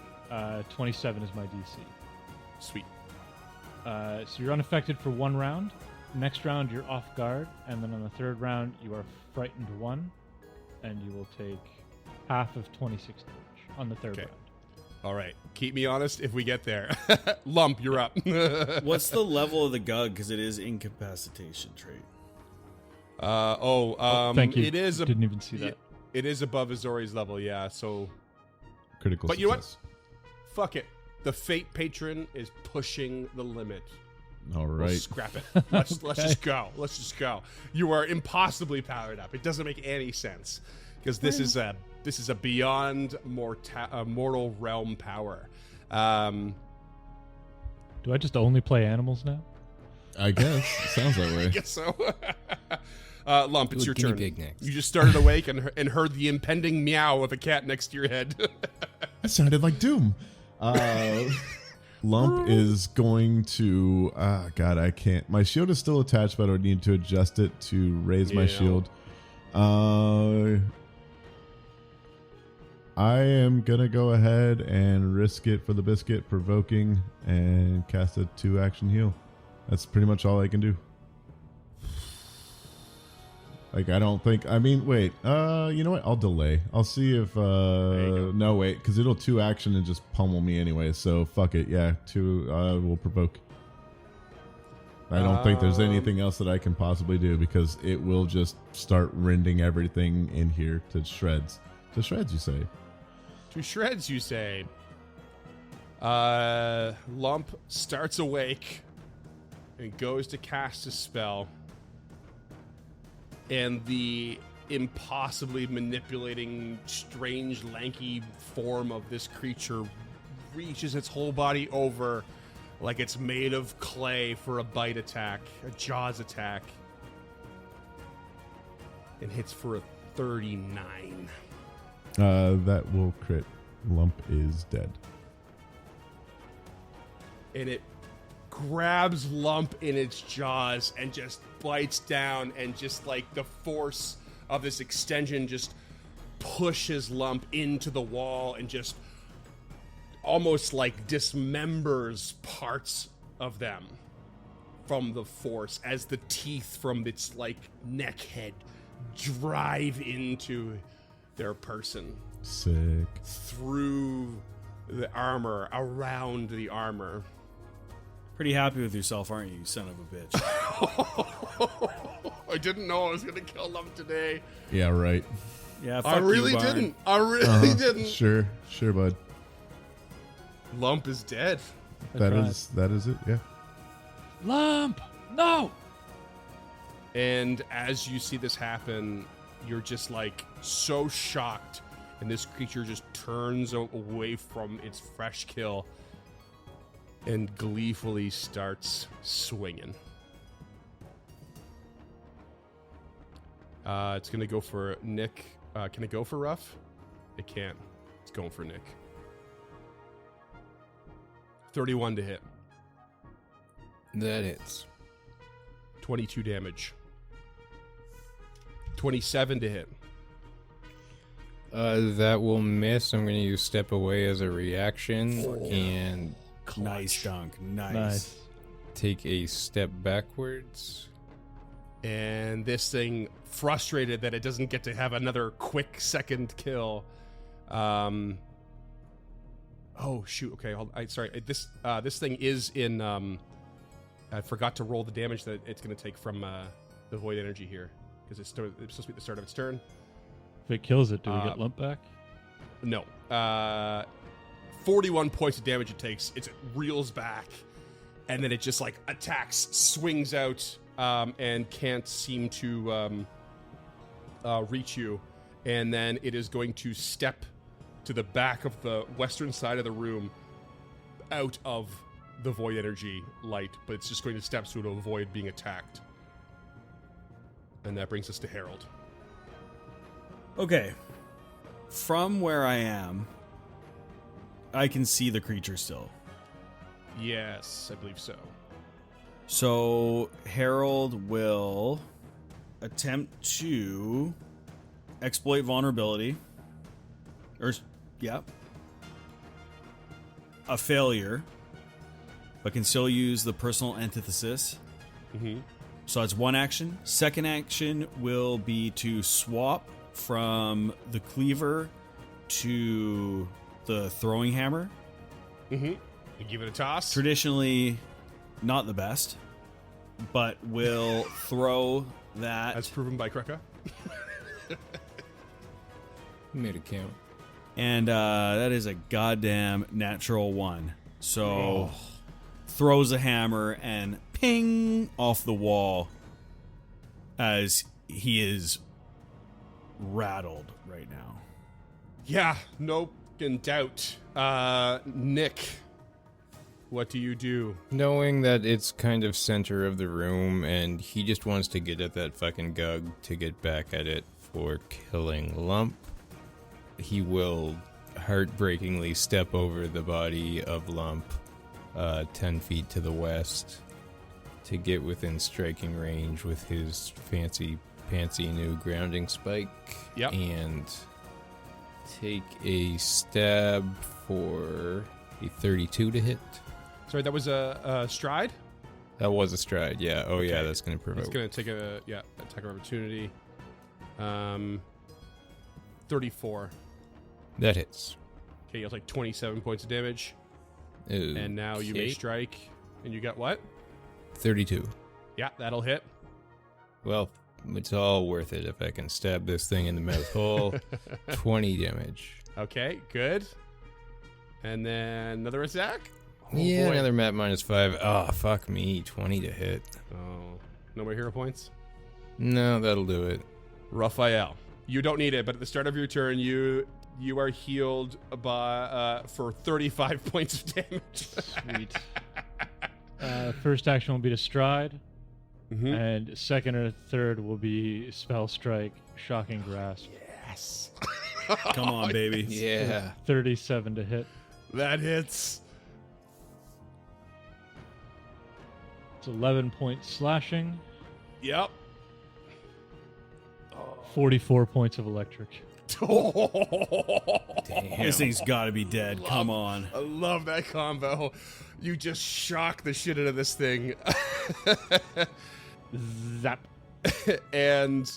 27 is my DC. Sweet. So you're unaffected for 1 round. Next round, you're off guard, and then on the 3rd round, you are frightened 1, and you will take half of 26 damage on the 3rd round. All right. Keep me honest if we get there. Lump, you're up. What's the level of the Gug? Because it is incapacitation trait. Thank you. It is Didn't even see that. It is above Azori's level, yeah. So, Critical but you know what? success. Fuck it. The Fate Patron is pushing the limit. All We'll right. scrap it. Let's just go. Let's just go. You are impossibly powered up. It doesn't make any sense because this is a beyond mortal realm power. Do I just only play animals now? I guess. Sounds that I way. guess so. Lump, it's Do a your guinea turn. pig next. You just started awake and heard the impending meow of a cat next to your head. That sounded like Doom. Lump is going to. God, I can't. My shield is still attached, but I would need to adjust it to raise my Yeah. shield. I am gonna go ahead and risk it for the biscuit, provoking, and cast a 2-action heal. That's pretty much all I can do. Like, I don't think. I mean, wait. You know what? I'll delay. I'll see if. go. No, wait, because it'll 2-action and just pummel me anyway. So fuck it. Yeah, 2. Will provoke. I don't think there's anything else that I can possibly do because it will just start rending everything in here to shreds. To shreds, you say? To shreds, you say. Lump starts awake and goes to cast a spell. And the impossibly manipulating, strange, lanky form of this creature reaches its whole body over like it's made of clay for a bite attack, a jaws attack, and hits for a 39. That will crit. Lump is dead. And it grabs Lump in its jaws and just bites down, and just like the force of this extension just pushes Lump into the wall and just almost like dismembers parts of them from the force as the teeth from its like neck head drive into their person Sick. through the armor, around the armor. Pretty happy with yourself, aren't you, son of a bitch? I didn't know I was gonna kill Lump today. Yeah, right. Yeah, fuck I really you, Barn. didn't. I really didn't. Sure, bud. Lump is dead. That is it. Yeah. Lump! No! And as you see this happen, you're just like so shocked, and this creature just turns away from its fresh kill and gleefully starts swinging. It's gonna go for Nick. Can it go for Ruff? It can't. It's going for Nick. 31 to hit. That hits. 22 damage. 27 to hit. That will miss. I'm going to use Step Away as a reaction and Nice dunk. Nice. Take a step backwards. And this thing, frustrated that it doesn't get to have another quick second kill. Oh shoot! Okay, sorry. This thing is in. I forgot to roll the damage that it's going to take from the void energy here because it's supposed to be at the start of its turn. If it kills it, do we get lump back? No. 41 points of damage it takes. It reels back, and then it just like attacks, swings out, and can't seem to reach you. And then it is going to step to the back of the western side of the room, out of the void energy light, but it's just going to step so to avoid being attacked. And that brings us to Harold. Okay. From where I am, I can see the creature still. Yes, I believe so. So Harold will attempt to exploit vulnerability. A failure, but can still use the personal antithesis. Mm-hmm. So that's one action. Second action will be to swap from the cleaver to the throwing hammer. Mm-hmm. You give it a toss. Traditionally, not the best, but will throw that. As proven by Kreka. Made it count. And that is a goddamn natural one. So throws a hammer and ping off the wall as he is rattled right now. Yeah, no doubt. Nick, what do you do? Knowing that it's kind of center of the room and he just wants to get at that fucking Gug to get back at it for killing Lump, he will heartbreakingly step over the body of Lump 10 feet to the west to get within striking range with his fancy new grounding spike. Yep. And take a stab for a 32 to hit. Sorry, that was a stride? That was a stride, yeah. Oh, yeah, Okay. that's going to provoke. It's going to take attack of opportunity. 34. That hits. Okay, you'll take 27 points of damage. Okay. And now you may strike. And you got what? 32. Yeah, that'll hit. Well, it's all worth it if I can stab this thing in the mouth hole. 20 damage. Okay, good. And then another attack? Oh, yeah, boy. another map -5. Oh, fuck me. 20 to hit. Oh, no more hero points? No, that'll do it. Raphael, you don't need it, but at the start of your turn, you are healed by for 35 points of damage. Sweet. First action will be to stride, Mm-hmm. and second or third will be spell strike, shocking grasp. Yes. Come on, baby. Yeah. 37 to hit. That hits. It's 11 points slashing, Yep. 44 points of electric. Damn. This thing's got to be dead. Come on. I love that combo. You just shock the shit out of this thing. Zap. And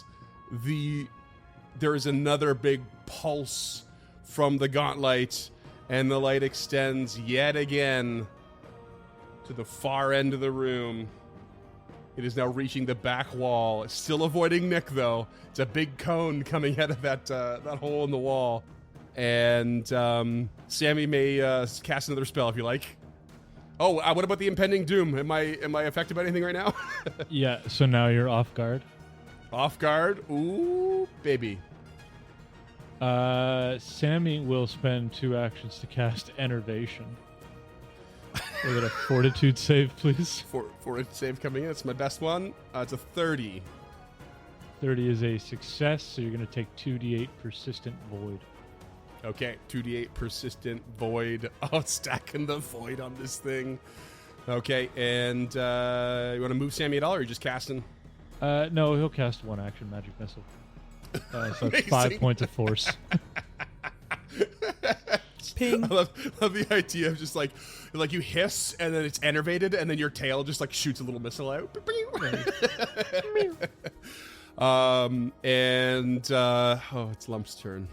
there is another big pulse from the gauntlet, and the light extends yet again to the far end of the room. It is now reaching the back wall. It's still avoiding Nick, though. It's a big cone coming out of that hole in the wall. And Sammy may cast another spell if you like. Oh, what about the impending doom? Am I affected by anything right now? Yeah, so now you're off guard. Off guard? Ooh, baby. Sammy will spend 2 actions to cast Enervation. We got a Fortitude save, please. For a save coming in, it's my best one. It's a 30. 30 is a success, so you're going to take 2d8 persistent void. Okay, 2d8 persistent void. Oh, stacking the void on this thing. Okay, and you want to move Sammy at all, or are you just casting? No, he'll cast 1 action magic missile. So it's Amazing. 5 points of force. Ping. I love the idea of just like you hiss and then it's enervated and then your tail just like shoots a little missile out. It's Lump's turn.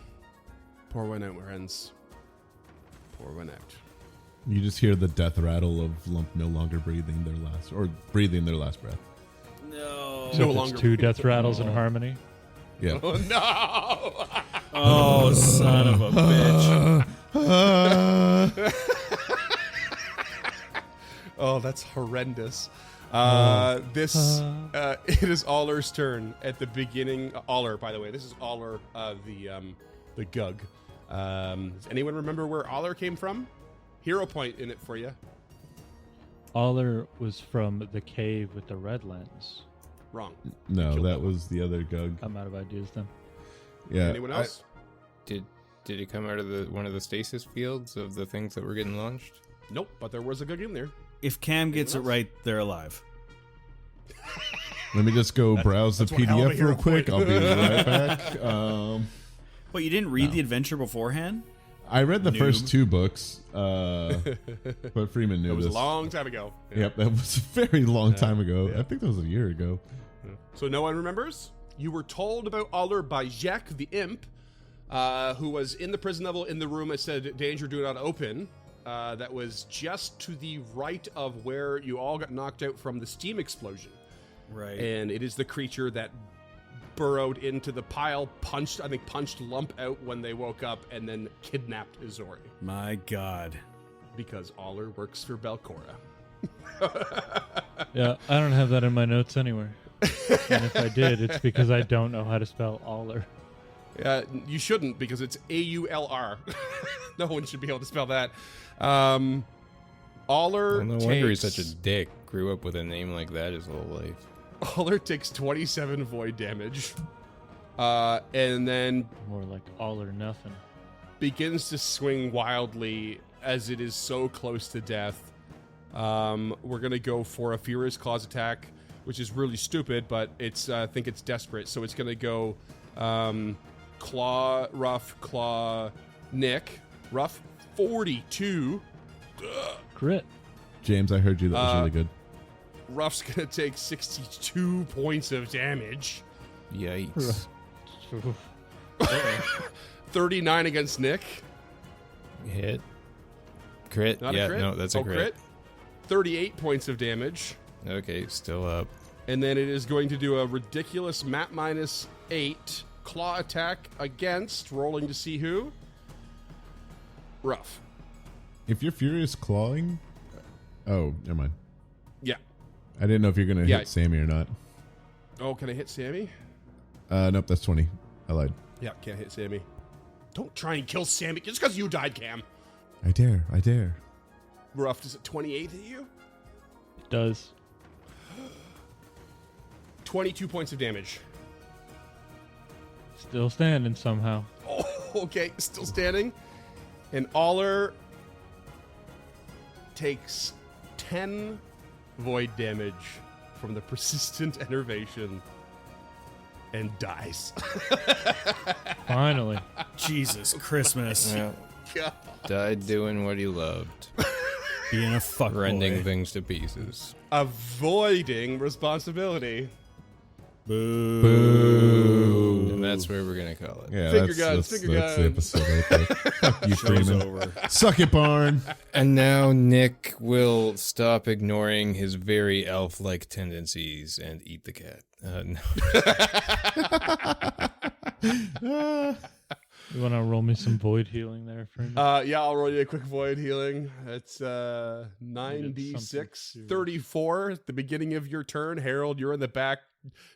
Pour one out, Lorenz. Pour one out. You just hear the death rattle of Lump no longer breathing their last breath. No. So it's two death rattles in harmony. Yeah. Oh no! Oh, son of a bitch. Oh, that's horrendous. It is Aller's turn at the beginning. Aller, by the way, this is Aller, the Gug. Does anyone remember where Aller came from? Hero point in it for you. Aller was from the cave with the red lens. Wrong. No, Killed that was the other Gug. I'm out of ideas then. Yeah. Anyone else? Did it come out of one of the stasis fields of the things that were getting launched? Nope, but there was a Gug in there. If Cam gets it else? right, they're alive. Let me just go browse the that's one hell of a PDF hero real quick. point. I'll be right back. But you didn't read No. the adventure beforehand? I read the Noob. first two books, but Freeman knew It was a this. long time ago. Yeah. Yep, that was a very long time ago. yeah. I think that was a year ago. So no one remembers? You were told about Aller by Jacques the Imp, who was in the prison level in the room. It said, danger, do not open. That was just to the right of where you all got knocked out from the steam explosion. Right. And it is the creature that burrowed into the pile, punched Lump out when they woke up, and then kidnapped Izori. My God. Because Aller works for Belcora. Yeah, I don't have that in my notes anywhere. And if I did, it's because I don't know how to spell Aller. You shouldn't, because it's A-U-L-R. No one should be able to spell that. Aller Well, no wonder he's takes- such a dick. Grew up with a name like that his whole life. Aller takes 27 void damage. And then More like all or nothing. begins to swing wildly as it is so close to death. We're going to go for a Furious Claws attack, which is really stupid, but it's I think it's desperate. So it's going to go Claw, Nick. Rough, 42. Crit. James, I heard you. That was really good. Ruff's going to take 62 points of damage. Yikes. 39 against Nick. Hit. Crit. Not yeah, a crit? no, that's a crit. 38 points of damage. Okay, still up. And then it is going to do a ridiculous map -8 claw attack against, rolling to see who. Ruff. If you're furious clawing, oh, never mind. Yeah. I didn't know if you're gonna Yeah. hit Sammy or not. Oh, can I hit Sammy? Nope, that's 20. I lied. Yeah, can't hit Sammy. Don't try and kill Sammy just because you died, Cam. I dare. I dare. Ruff, does it 28 hit you? It does. 22 points of damage. Still standing somehow. Oh, okay, still standing. And Aller takes 10 void damage from the persistent enervation and dies. Finally. Jesus Christmas. Well, God. died doing what he loved. Being a Rending fuckboy. things to pieces. Avoiding responsibility. Boo. And that's where we're going to call it. Yeah, Finger that's guns, the finger episode right there. Fuck you, Show's Freeman. over. Suck it, Barn. And now Nick will stop ignoring his very elf-like tendencies and eat the cat. No. You want to roll me some void healing there, friend? Yeah, I'll roll you a quick void healing. It's 9d6, 34 at the beginning of your turn. Harold, you're in the back,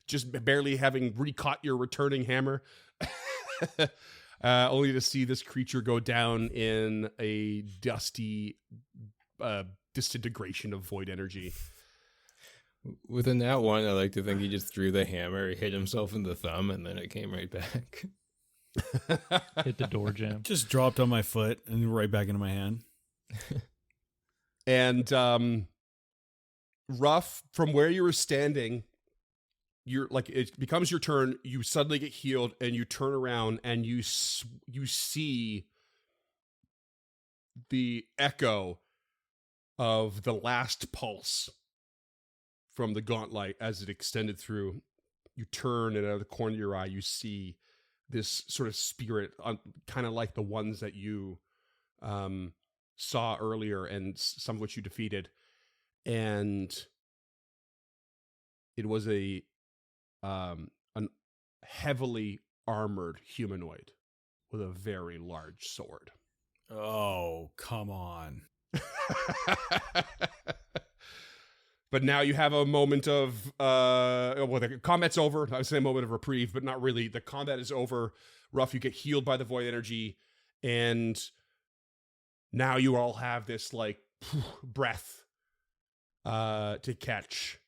just barely having recaught your returning hammer. Only to see this creature go down in a dusty disintegration of void energy. With a nat 1, I like to think he just threw the hammer, he hit himself in the thumb, and then it came right back. Hit the door jam. Just dropped on my foot and right back into my hand. And Ruff, from where you were standing, you're like, it becomes your turn. You suddenly get healed, and you turn around and you see the echo of the last pulse from the gauntlet as it extended through. You turn, and out of the corner of your eye, you see this sort of spirit, kind of like the ones that you saw earlier, and some of which you defeated. And it was an heavily armored humanoid with a very large sword. Oh, come on. But now you have a moment of, the combat's over. I would say a moment of reprieve, but not really. The combat is over. Ruff, you get healed by the void energy, and now you all have this, like, breath to catch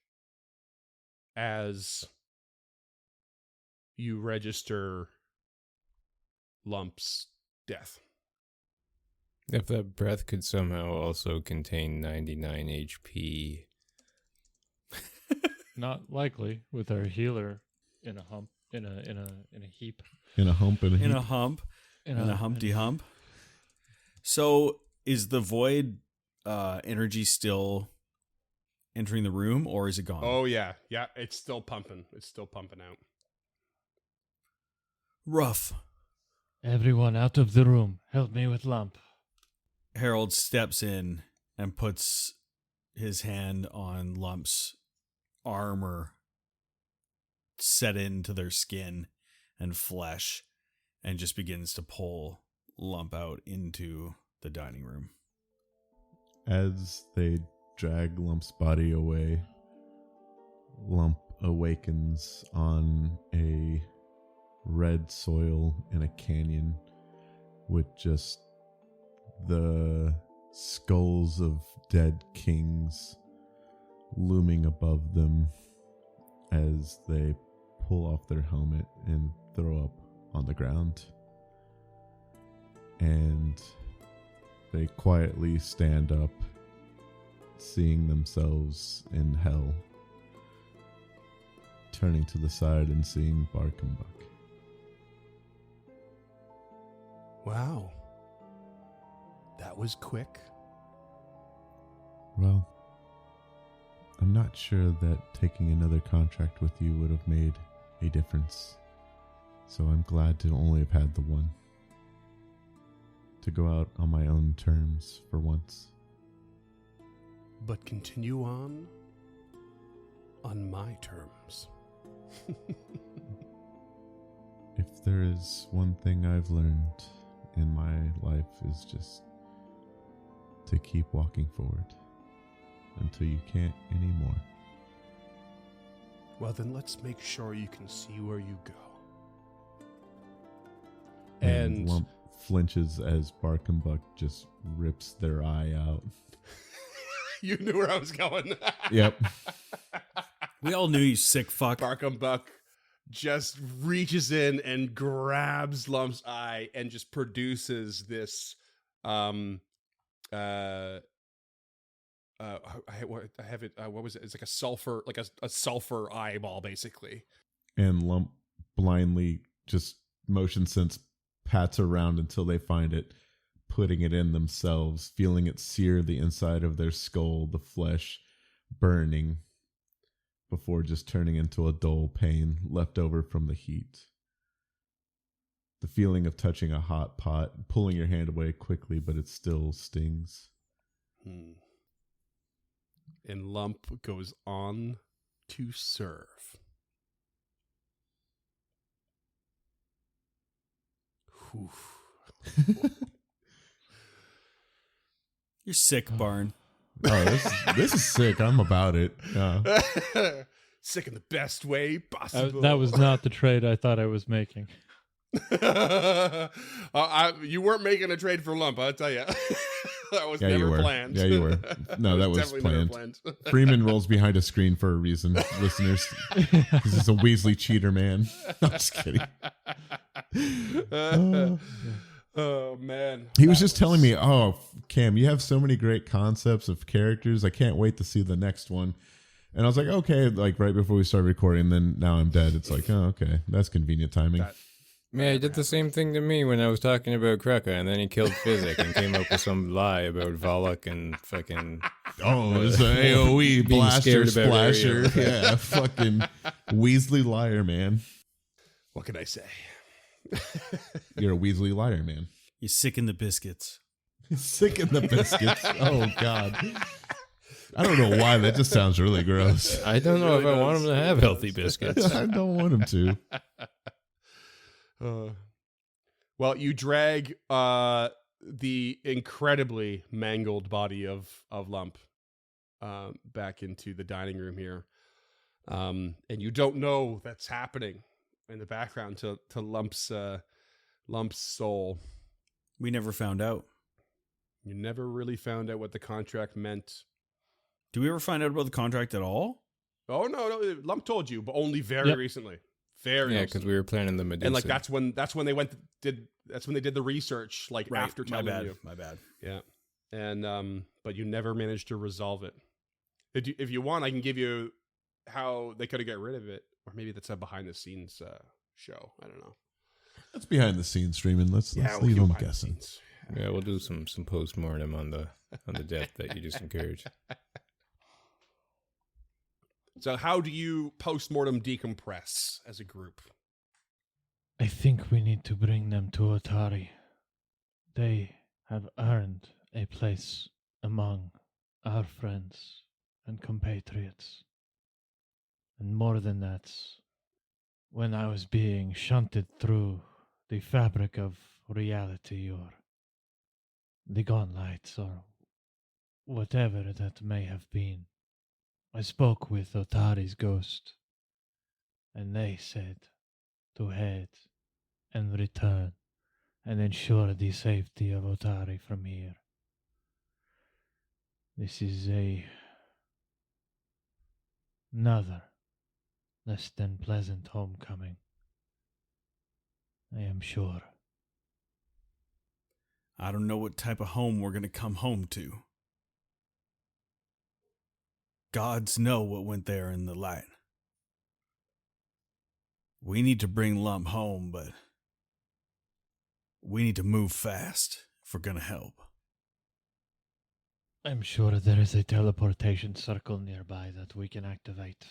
as you register Lump's death. If that breath could somehow also contain 99 HP. Not likely with our healer in a hump, in a heap. In a hump and a In heap. a hump. In a Humpty Hump. So is the void energy still entering the room, or is it gone? Oh, yeah. Yeah, it's still pumping. It's still pumping out. Rough. Everyone out of the room. Help me with Lump. Harold steps in and puts his hand on Lump's armor set into their skin and flesh, and just begins to pull Lump out into the dining room. As they drag Lump's body away, Lump awakens on a red soil in a canyon with just the skulls of dead kings looming above them as they pull off their helmet and throw up on the ground. And they quietly stand up, seeing themselves in hell, turning to the side and seeing Bark and Buck. Wow. That was quick. Well, I'm not sure that taking another contract with you would have made a difference. So I'm glad to only have had the one. To go out on my own terms for once. But continue on my terms. If there is one thing I've learned in my life is just to keep walking forward until you can't anymore. Well, then let's make sure you can see where you go. And Lump flinches as Bark and Buck just rips their eye out. You knew where I was going. Yep. We all knew, you sick fuck. Barkham Buck just reaches in and grabs Lump's eye and just produces this I have it what was it? It's like a sulfur eyeball, basically. And Lump blindly just motion sense pats around until they find it, putting it in themselves, feeling it sear the inside of their skull, the flesh burning, before just turning into a dull pain left over from the heat. The feeling of touching a hot pot, pulling your hand away quickly, but it still stings. And Lump goes on to serve. You're sick, Barn. Oh, this is sick. I'm about it. Yeah. Sick in the best way possible. That was not the trade I thought I was making. You weren't making a trade for Lump, I'll tell you. That was Yeah, you never were. planned. Yeah, you were. No, that was definitely never planned. Freeman rolls behind a screen for a reason, listeners. This is a Weasley cheater, man. I'm just kidding. Oh, man. He was just telling me, oh, Cam, you have so many great concepts of characters. I can't wait to see the next one. And I was like, okay, like right before we started recording. Then now I'm dead. It's like, oh, okay. That's convenient timing. Yeah, he did the same thing to me when I was talking about Kruka, and then he killed Physic and came up with some lie about Volok and fucking... Oh, it's an AoE being blaster scared about splasher. Ariel. Yeah, fucking Weasley liar, man. What can I say? You're a Weasley liar, man. You sick in the biscuits. Sick in the biscuits. Oh, God. I don't know why. That just sounds really gross. I don't know if really I want does. him to have healthy biscuits. I don't want him to. Well, you drag the incredibly mangled body of Lump back into the dining room here, and you don't know that's happening in the background to Lump's soul. We never found out. You never really found out what the contract meant. Do we ever find out about the contract at all? Oh no, Lump told you, but only very recently. Very Yeah, recently. because we were planning the Medusa. And like that's when they did the research, like Right, after telling you. My bad. Yeah, and but you never managed to resolve it. If you want, I can give you how they could have got rid of it, or maybe that's a behind the scenes show. I don't know. That's behind the scenes streaming. Let's we'll leave do them behind the guessing. scenes. Yeah, we'll do some post-mortem on the death that you just encouraged. So, how do you post-mortem decompress as a group? I think we need to bring them to Otari. They have earned a place among our friends and compatriots. And more than that, when I was being shunted through the fabric of reality or the gauntlets or whatever that may have been, I spoke with Otari's ghost, and they said to head and return and ensure the safety of Otari from here. This is another less than pleasant homecoming, I am sure. I don't know what type of home we're going to come home to. Gods know what went there in the light. We need to bring Lump home, but we need to move fast if we're going to help. I'm sure there is a teleportation circle nearby that we can activate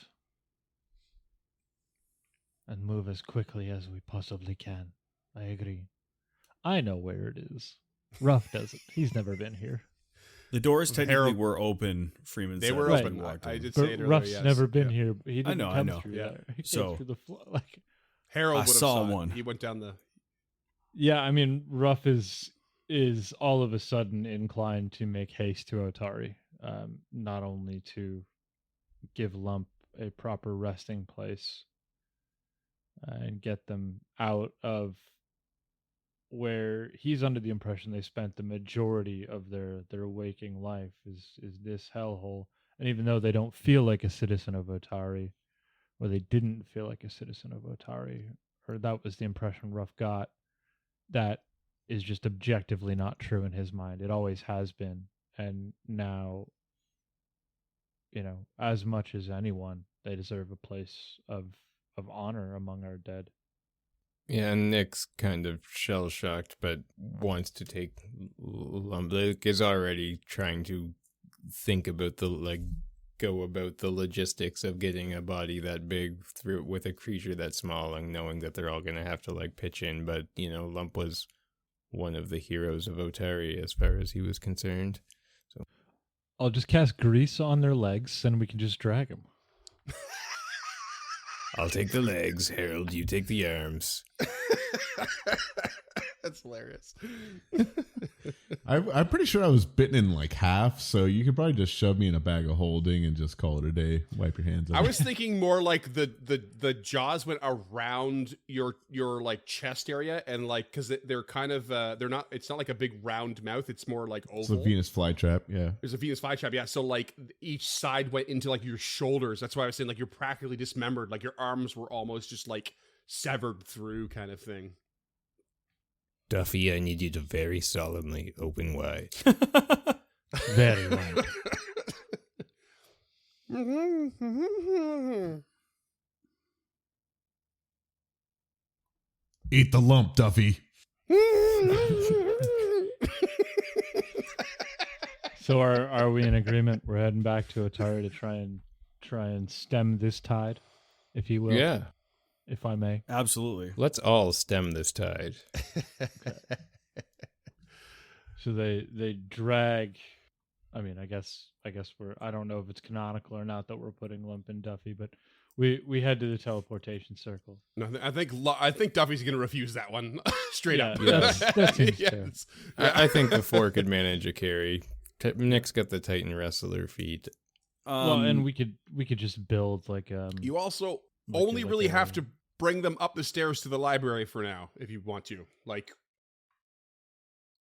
and move as quickly as we possibly can. I agree. I know where it is. Ruff doesn't. He's never been here. The doors technically Harold- were open, Freeman They said. were as open. we walked I in. did say But it earlier. Ruff's yes. never been Yeah. here. He didn't know, I come know. through Yeah. there. He So- came through the floor. Like, Harold I would have saw it. one. He went down the. yeah, I mean, Ruff is all of a sudden inclined to make haste to Otari, not only to give Lump a proper resting place and get them out of where he's under the impression they spent the majority of their waking life is this hellhole. And even though they don't feel like a citizen of Otari, or they didn't feel like a citizen of Otari, or that was the impression Ruff got, that is just objectively not true in his mind. It always has been. And now, as much as anyone, they deserve a place of honor among our dead. Yeah, and Nick's kind of shell-shocked, but wants to take Lump. Luke is already trying to think about go about the logistics of getting a body that big through with a creature that small, and knowing that they're all going to have to pitch in. But Lump was one of the heroes of Otari as far as he was concerned. So I'll just cast grease on their legs, and we can just drag them. I'll take the legs, Harold. You take the arms. That's hilarious. I'm pretty sure I was bitten in half, so you could probably just shove me in a bag of holding and just call it a day. Wipe your hands. I was thinking more like the jaws went around your chest area, and because they're kind of they're not. It's not like a big round mouth. It's more like oval. It's a Venus flytrap. Yeah. There's a Venus flytrap. Yeah. So each side went into your shoulders. That's why I was saying you're practically dismembered. Your arms were almost just severed through, kind of thing. Duffy, I need you to very solemnly open wide. Very right. Eat the lump, Duffy. So are we in agreement? We're heading back to Atari to try and stem this tide, if you will. Yeah. If I may. Absolutely. Let's all stem this tide. So they drag. I mean, I guess we're. I don't know if it's canonical or not that we're putting Lump in Duffy, but we head to the teleportation circle. No, I think Duffy's going to refuse that one straight up. That seems Yeah, fair. I think the 4 could manage a carry. Nick's got the Titan Wrestler feet. Well, and we could just build like You also like only a- really like a- have to bring them up the stairs to the library for now, if you want to. Like,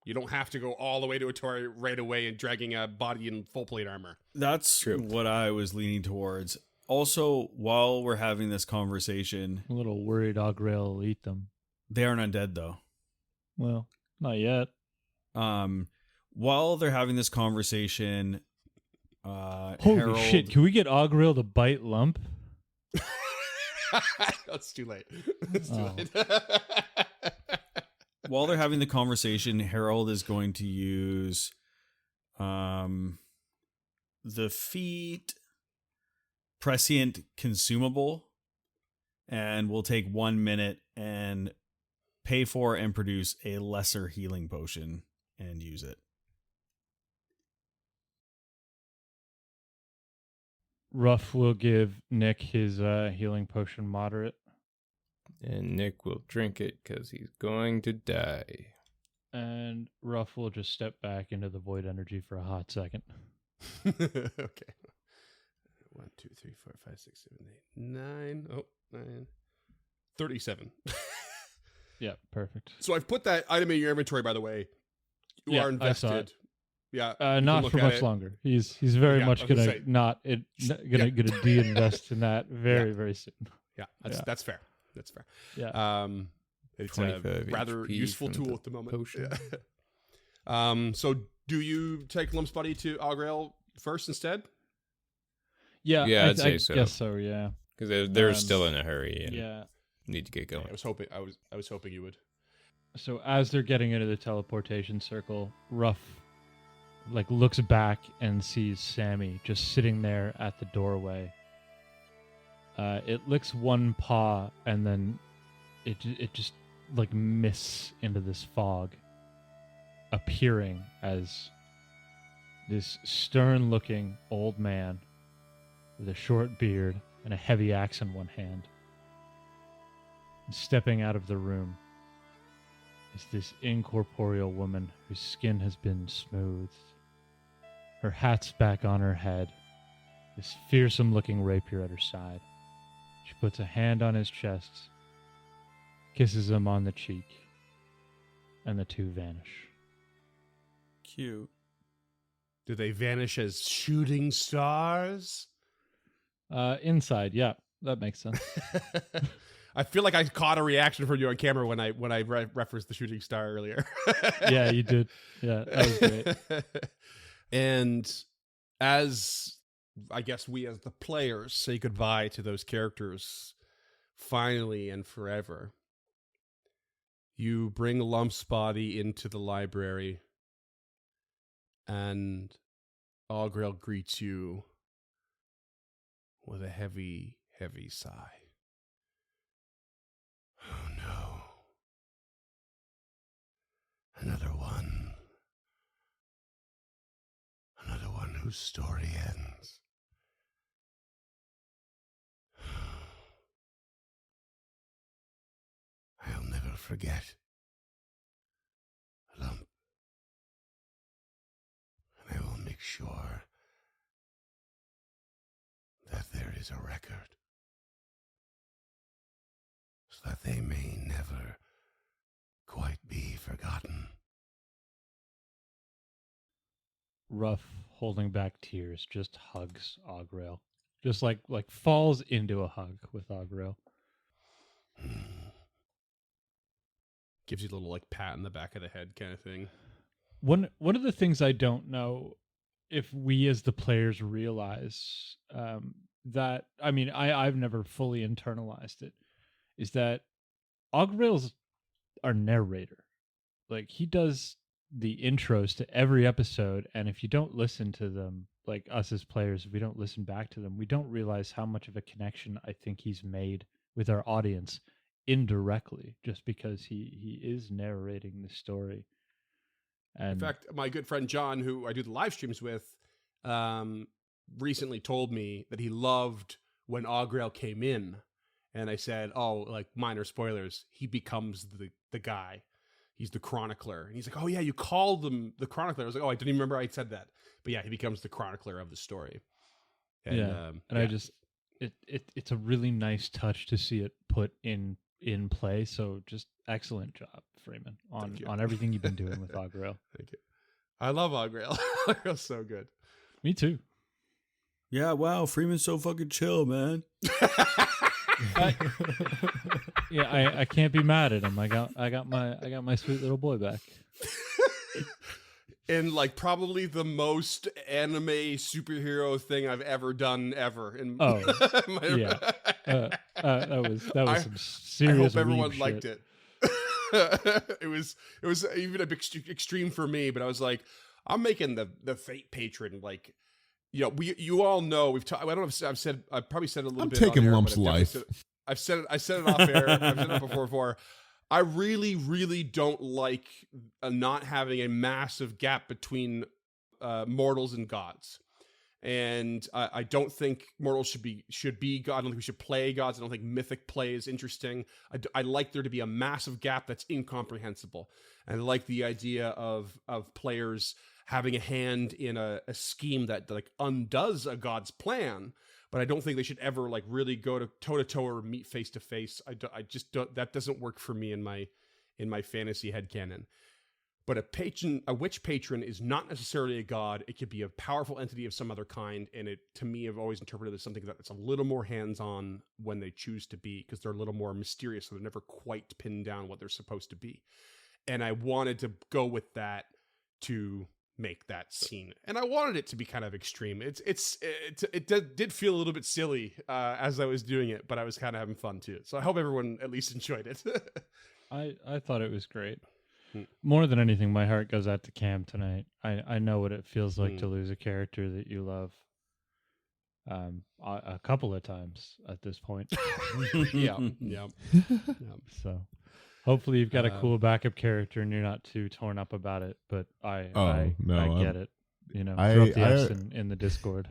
you don't have to go all the way to Atari right away and dragging a body in full plate armor. That's True. what I was leaning towards. Also, while we're having this conversation, a little worried Augrail will eat them. they aren't undead though. Well, not yet. While they're having this conversation, Holy Harold, shit! Can we get Augrail to bite Lump? That's too late. It's too Oh. late. while they're having the conversation, Harold is going to use the feat prescient consumable, and will take 1 minute and pay for and produce a lesser healing potion and use it. Ruff will give Nick his healing potion moderate, And Nick will drink it because he's going to die. and Ruff will just step back into the void energy for a hot second. Okay. 1, 2, 3, 4, 5, 6, 7, 8, 9. Oh, 9. 37. Yeah, perfect. So I've put that item in your inventory, by the way. You Yeah, are I saw invested. it. Yeah. you can Not look for at much it. longer. He's very Yeah, much I was gonna gonna say. gonna de-invest in that very soon. Yeah, Yeah. that's fair. That's fair. Yeah. It's a 25 rather HP useful from tool the at the moment. potion. Yeah. So do you take Lump's buddy to Augrail first instead? Yeah, Yeah, I I'd say so. guess so. Yeah. Because they're Um, still in a hurry and Yeah. need to get going. I was hoping you would. So as they're getting into the teleportation circle, Ruff looks back and sees Sammy just sitting there at the doorway. It licks one paw and then it just mists into this fog, appearing as this stern-looking old man with a short beard and a heavy axe in one hand. And stepping out of the room is this incorporeal woman whose skin has been smoothed. Her hat's back on her head, this fearsome-looking rapier at her side. She puts a hand on his chest, kisses him on the cheek, and the two vanish. Cute. Do they vanish as shooting stars? Inside, yeah, that makes sense. I feel like I caught a reaction from you on camera when I referenced the shooting star earlier. Yeah, you did. Yeah, that was great. And as I guess we as the players say goodbye to those characters finally and forever, you bring Lump's body into the library and Augrail greets you with a heavy, heavy sigh. Oh no. Another one. Another one whose story ends. I'll never forget Lump. And I will make sure that there is a record, so that they may never quite be forgotten. Ruff, holding back tears, just hugs Augrail. Just like falls into a hug with Augrail. Gives you a little pat in the back of the head kind of thing. One of the things I don't know if we as the players realize that, I mean, I've never fully internalized it, is that Augrail's our narrator. Like, he does the intros to every episode, and if you don't listen to them, like us as players, if we don't listen back to them, we don't realize how much of a connection I think he's made with our audience indirectly, just because he is narrating the story. And In fact, my good friend John, who I do the live streams with, recently told me that he loved when Augrael came in, and I said, "Oh, like minor spoilers. He becomes the guy. He's the chronicler." And he's like, "Oh yeah, you called him the chronicler." I was like, "Oh, I didn't even remember I said that." But yeah, he becomes the chronicler of the story. And, yeah, and I just it's a really nice touch to see it put in play. So just excellent job, Freeman, on everything you've been doing with Augrael. Thank you. I love Augrael. Augrael's so good. Me too. Yeah, wow, Freeman's so fucking chill, man. Yeah, I can't be mad at him. I got my sweet little boy back. And like probably the most anime superhero thing I've ever done ever. That was some serious. I hope everyone weeb liked shit. it. It was even a big extreme for me, but I was like, I'm making the Fate patron like. You know, you all know we've talked. I don't know if I've probably said it a little I'm bit. taking on air, Lump's but life. I said it off air. I've said it before. I really, really don't like not having a massive gap between mortals and gods, and I don't think mortals should be god. I don't think we should play gods. I don't think mythic play is interesting. I like there to be a massive gap that's incomprehensible, and I like the idea of players having a hand in a scheme that like undoes a god's plan, but I don't think they should ever like really go to toe to toe or meet face to face. I just don't. That doesn't work for me in my fantasy headcanon. But a witch patron is not necessarily a god. It could be a powerful entity of some other kind, and it to me I've always interpreted as something that's a little more hands on when they choose to be, because they're a little more mysterious, so they're never quite pinned down what they're supposed to be. And I wanted to go with that to make that scene, and I wanted it to be kind of extreme. It did feel a little bit silly as I was doing it, but I was kind of having fun too. So I hope everyone at least enjoyed it. I thought it was great. More than anything, my heart goes out to Cam tonight. I know what it feels like to lose a character that you love. A couple of times at this point. yeah. So hopefully you've got a cool backup character and you're not too torn up about it. But I get it. You know, drop the S in the Discord.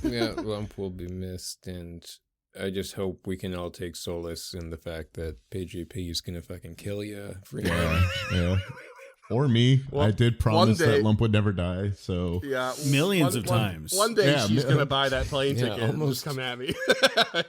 Yeah, Lump will be missed, and I just hope we can all take solace in the fact that PGP is gonna fucking kill you. Yeah. Or me. Well, I did promise one day- that Lump would never die. So Yeah, Millions of times. One day Yeah, she's gonna buy that plane Yeah, ticket and almost. just come at me.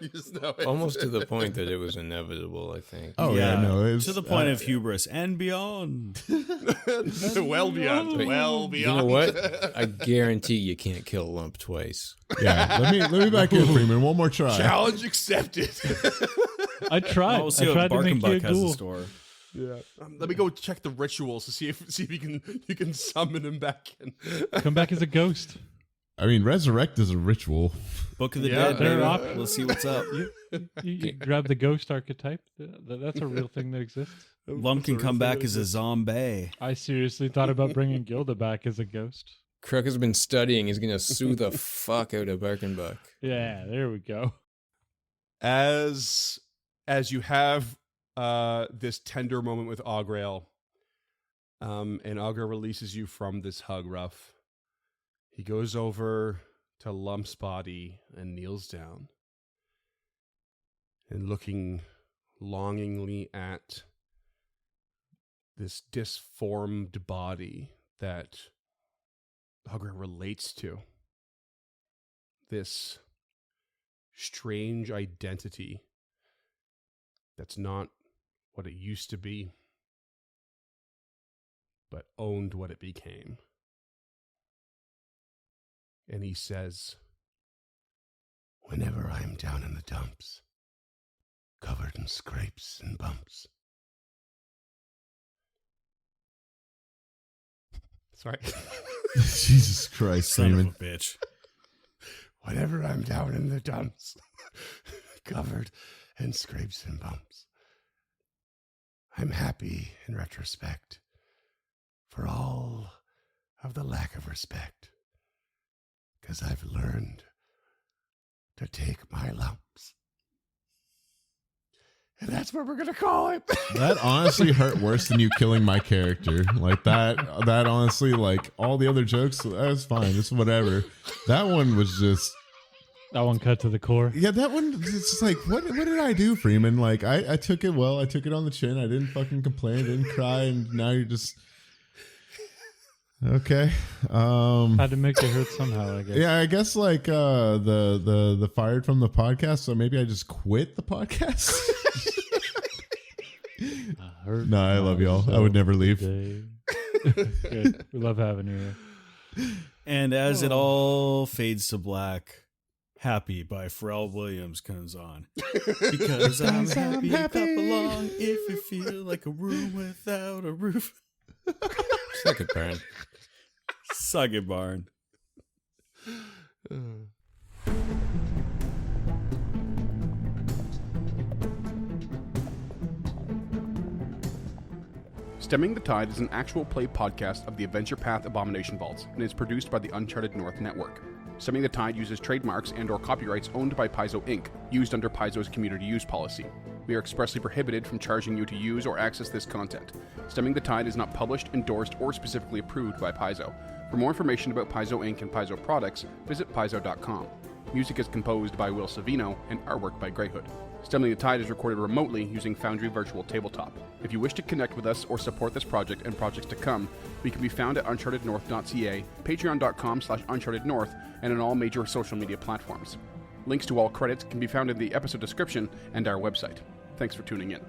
You just know it. Almost to the point that it was inevitable, I think. oh yeah, no, it was, to the point of hubris and beyond. well beyond. But Well beyond. You know what? I guarantee you can't kill Lump twice. yeah. Let me back in, Freeman. One more try. Challenge accepted. I tried. We'll see I what tried to make you a Barkenbuck has in ghoul. store. Yeah. Let me go check the rituals to see if you can summon him back in. Come back as a ghost. I mean, resurrect is a ritual. Book of the Yeah, Dead, there are baby. options. We'll see what's up. You grab the ghost archetype. That's a real thing that exists. Lump can come back as a zombie. I seriously thought about bringing Gilda back as a ghost. Kruk has been studying. He's gonna sue the fuck out of Barkenbuck. Yeah, there we go. As you have this tender moment with Augrael, and Augrael releases you from this hug, Ruff. He goes over to Lump's body and kneels down, and looking longingly at this disformed body that Augrael relates to, this strange identity that's not what it used to be, but owned what it became. And he says, Whenever I'm down in the dumps, covered in scrapes and bumps. sorry. Jesus Christ, Son Freeman. of a bitch. Whenever I'm down in the dumps, covered in scrapes and bumps, I'm happy in retrospect for all of the lack of respect, because I've learned to take my lumps. And that's what we're going to call it. That honestly hurt worse than you killing my character. Like that honestly, like all the other jokes, that was fine. It's whatever. That one was just, That one cut to the core. yeah, that one, it's just like, what did I do, Freeman? Like, I took it well. I took it on the chin. I didn't fucking complain. I didn't cry. And now you're just, okay. Had to make it hurt somehow, I guess. Yeah, I guess like the fired from the podcast. So maybe I just quit the podcast. No, I love y'all. I would never leave. Good. We love having you here. And as it all fades to black, Happy by Pharrell Williams comes on. Because I'm happy, clap along if you feel like a room without a roof. Suck it, Baron. Suck it, Barn. Stemming the Tide is an actual play podcast of the Adventure Path Abomination Vaults and is produced by the Uncharted North Network. Stemming the Tide uses trademarks and/or copyrights owned by Paizo Inc., used under Paizo's community use policy. We are expressly prohibited from charging you to use or access this content. Stemming the Tide is not published, endorsed, or specifically approved by Paizo. For more information about Paizo Inc. and Paizo products, visit paizo.com. Music is composed by Will Savino and artwork by Greyhood. Stemming the Tide is recorded remotely using Foundry Virtual Tabletop. If you wish to connect with us or support this project and projects to come, we can be found at unchartednorth.ca, patreon.com/unchartednorth, and on all major social media platforms. Links to all credits can be found in the episode description and our website. Thanks for tuning in.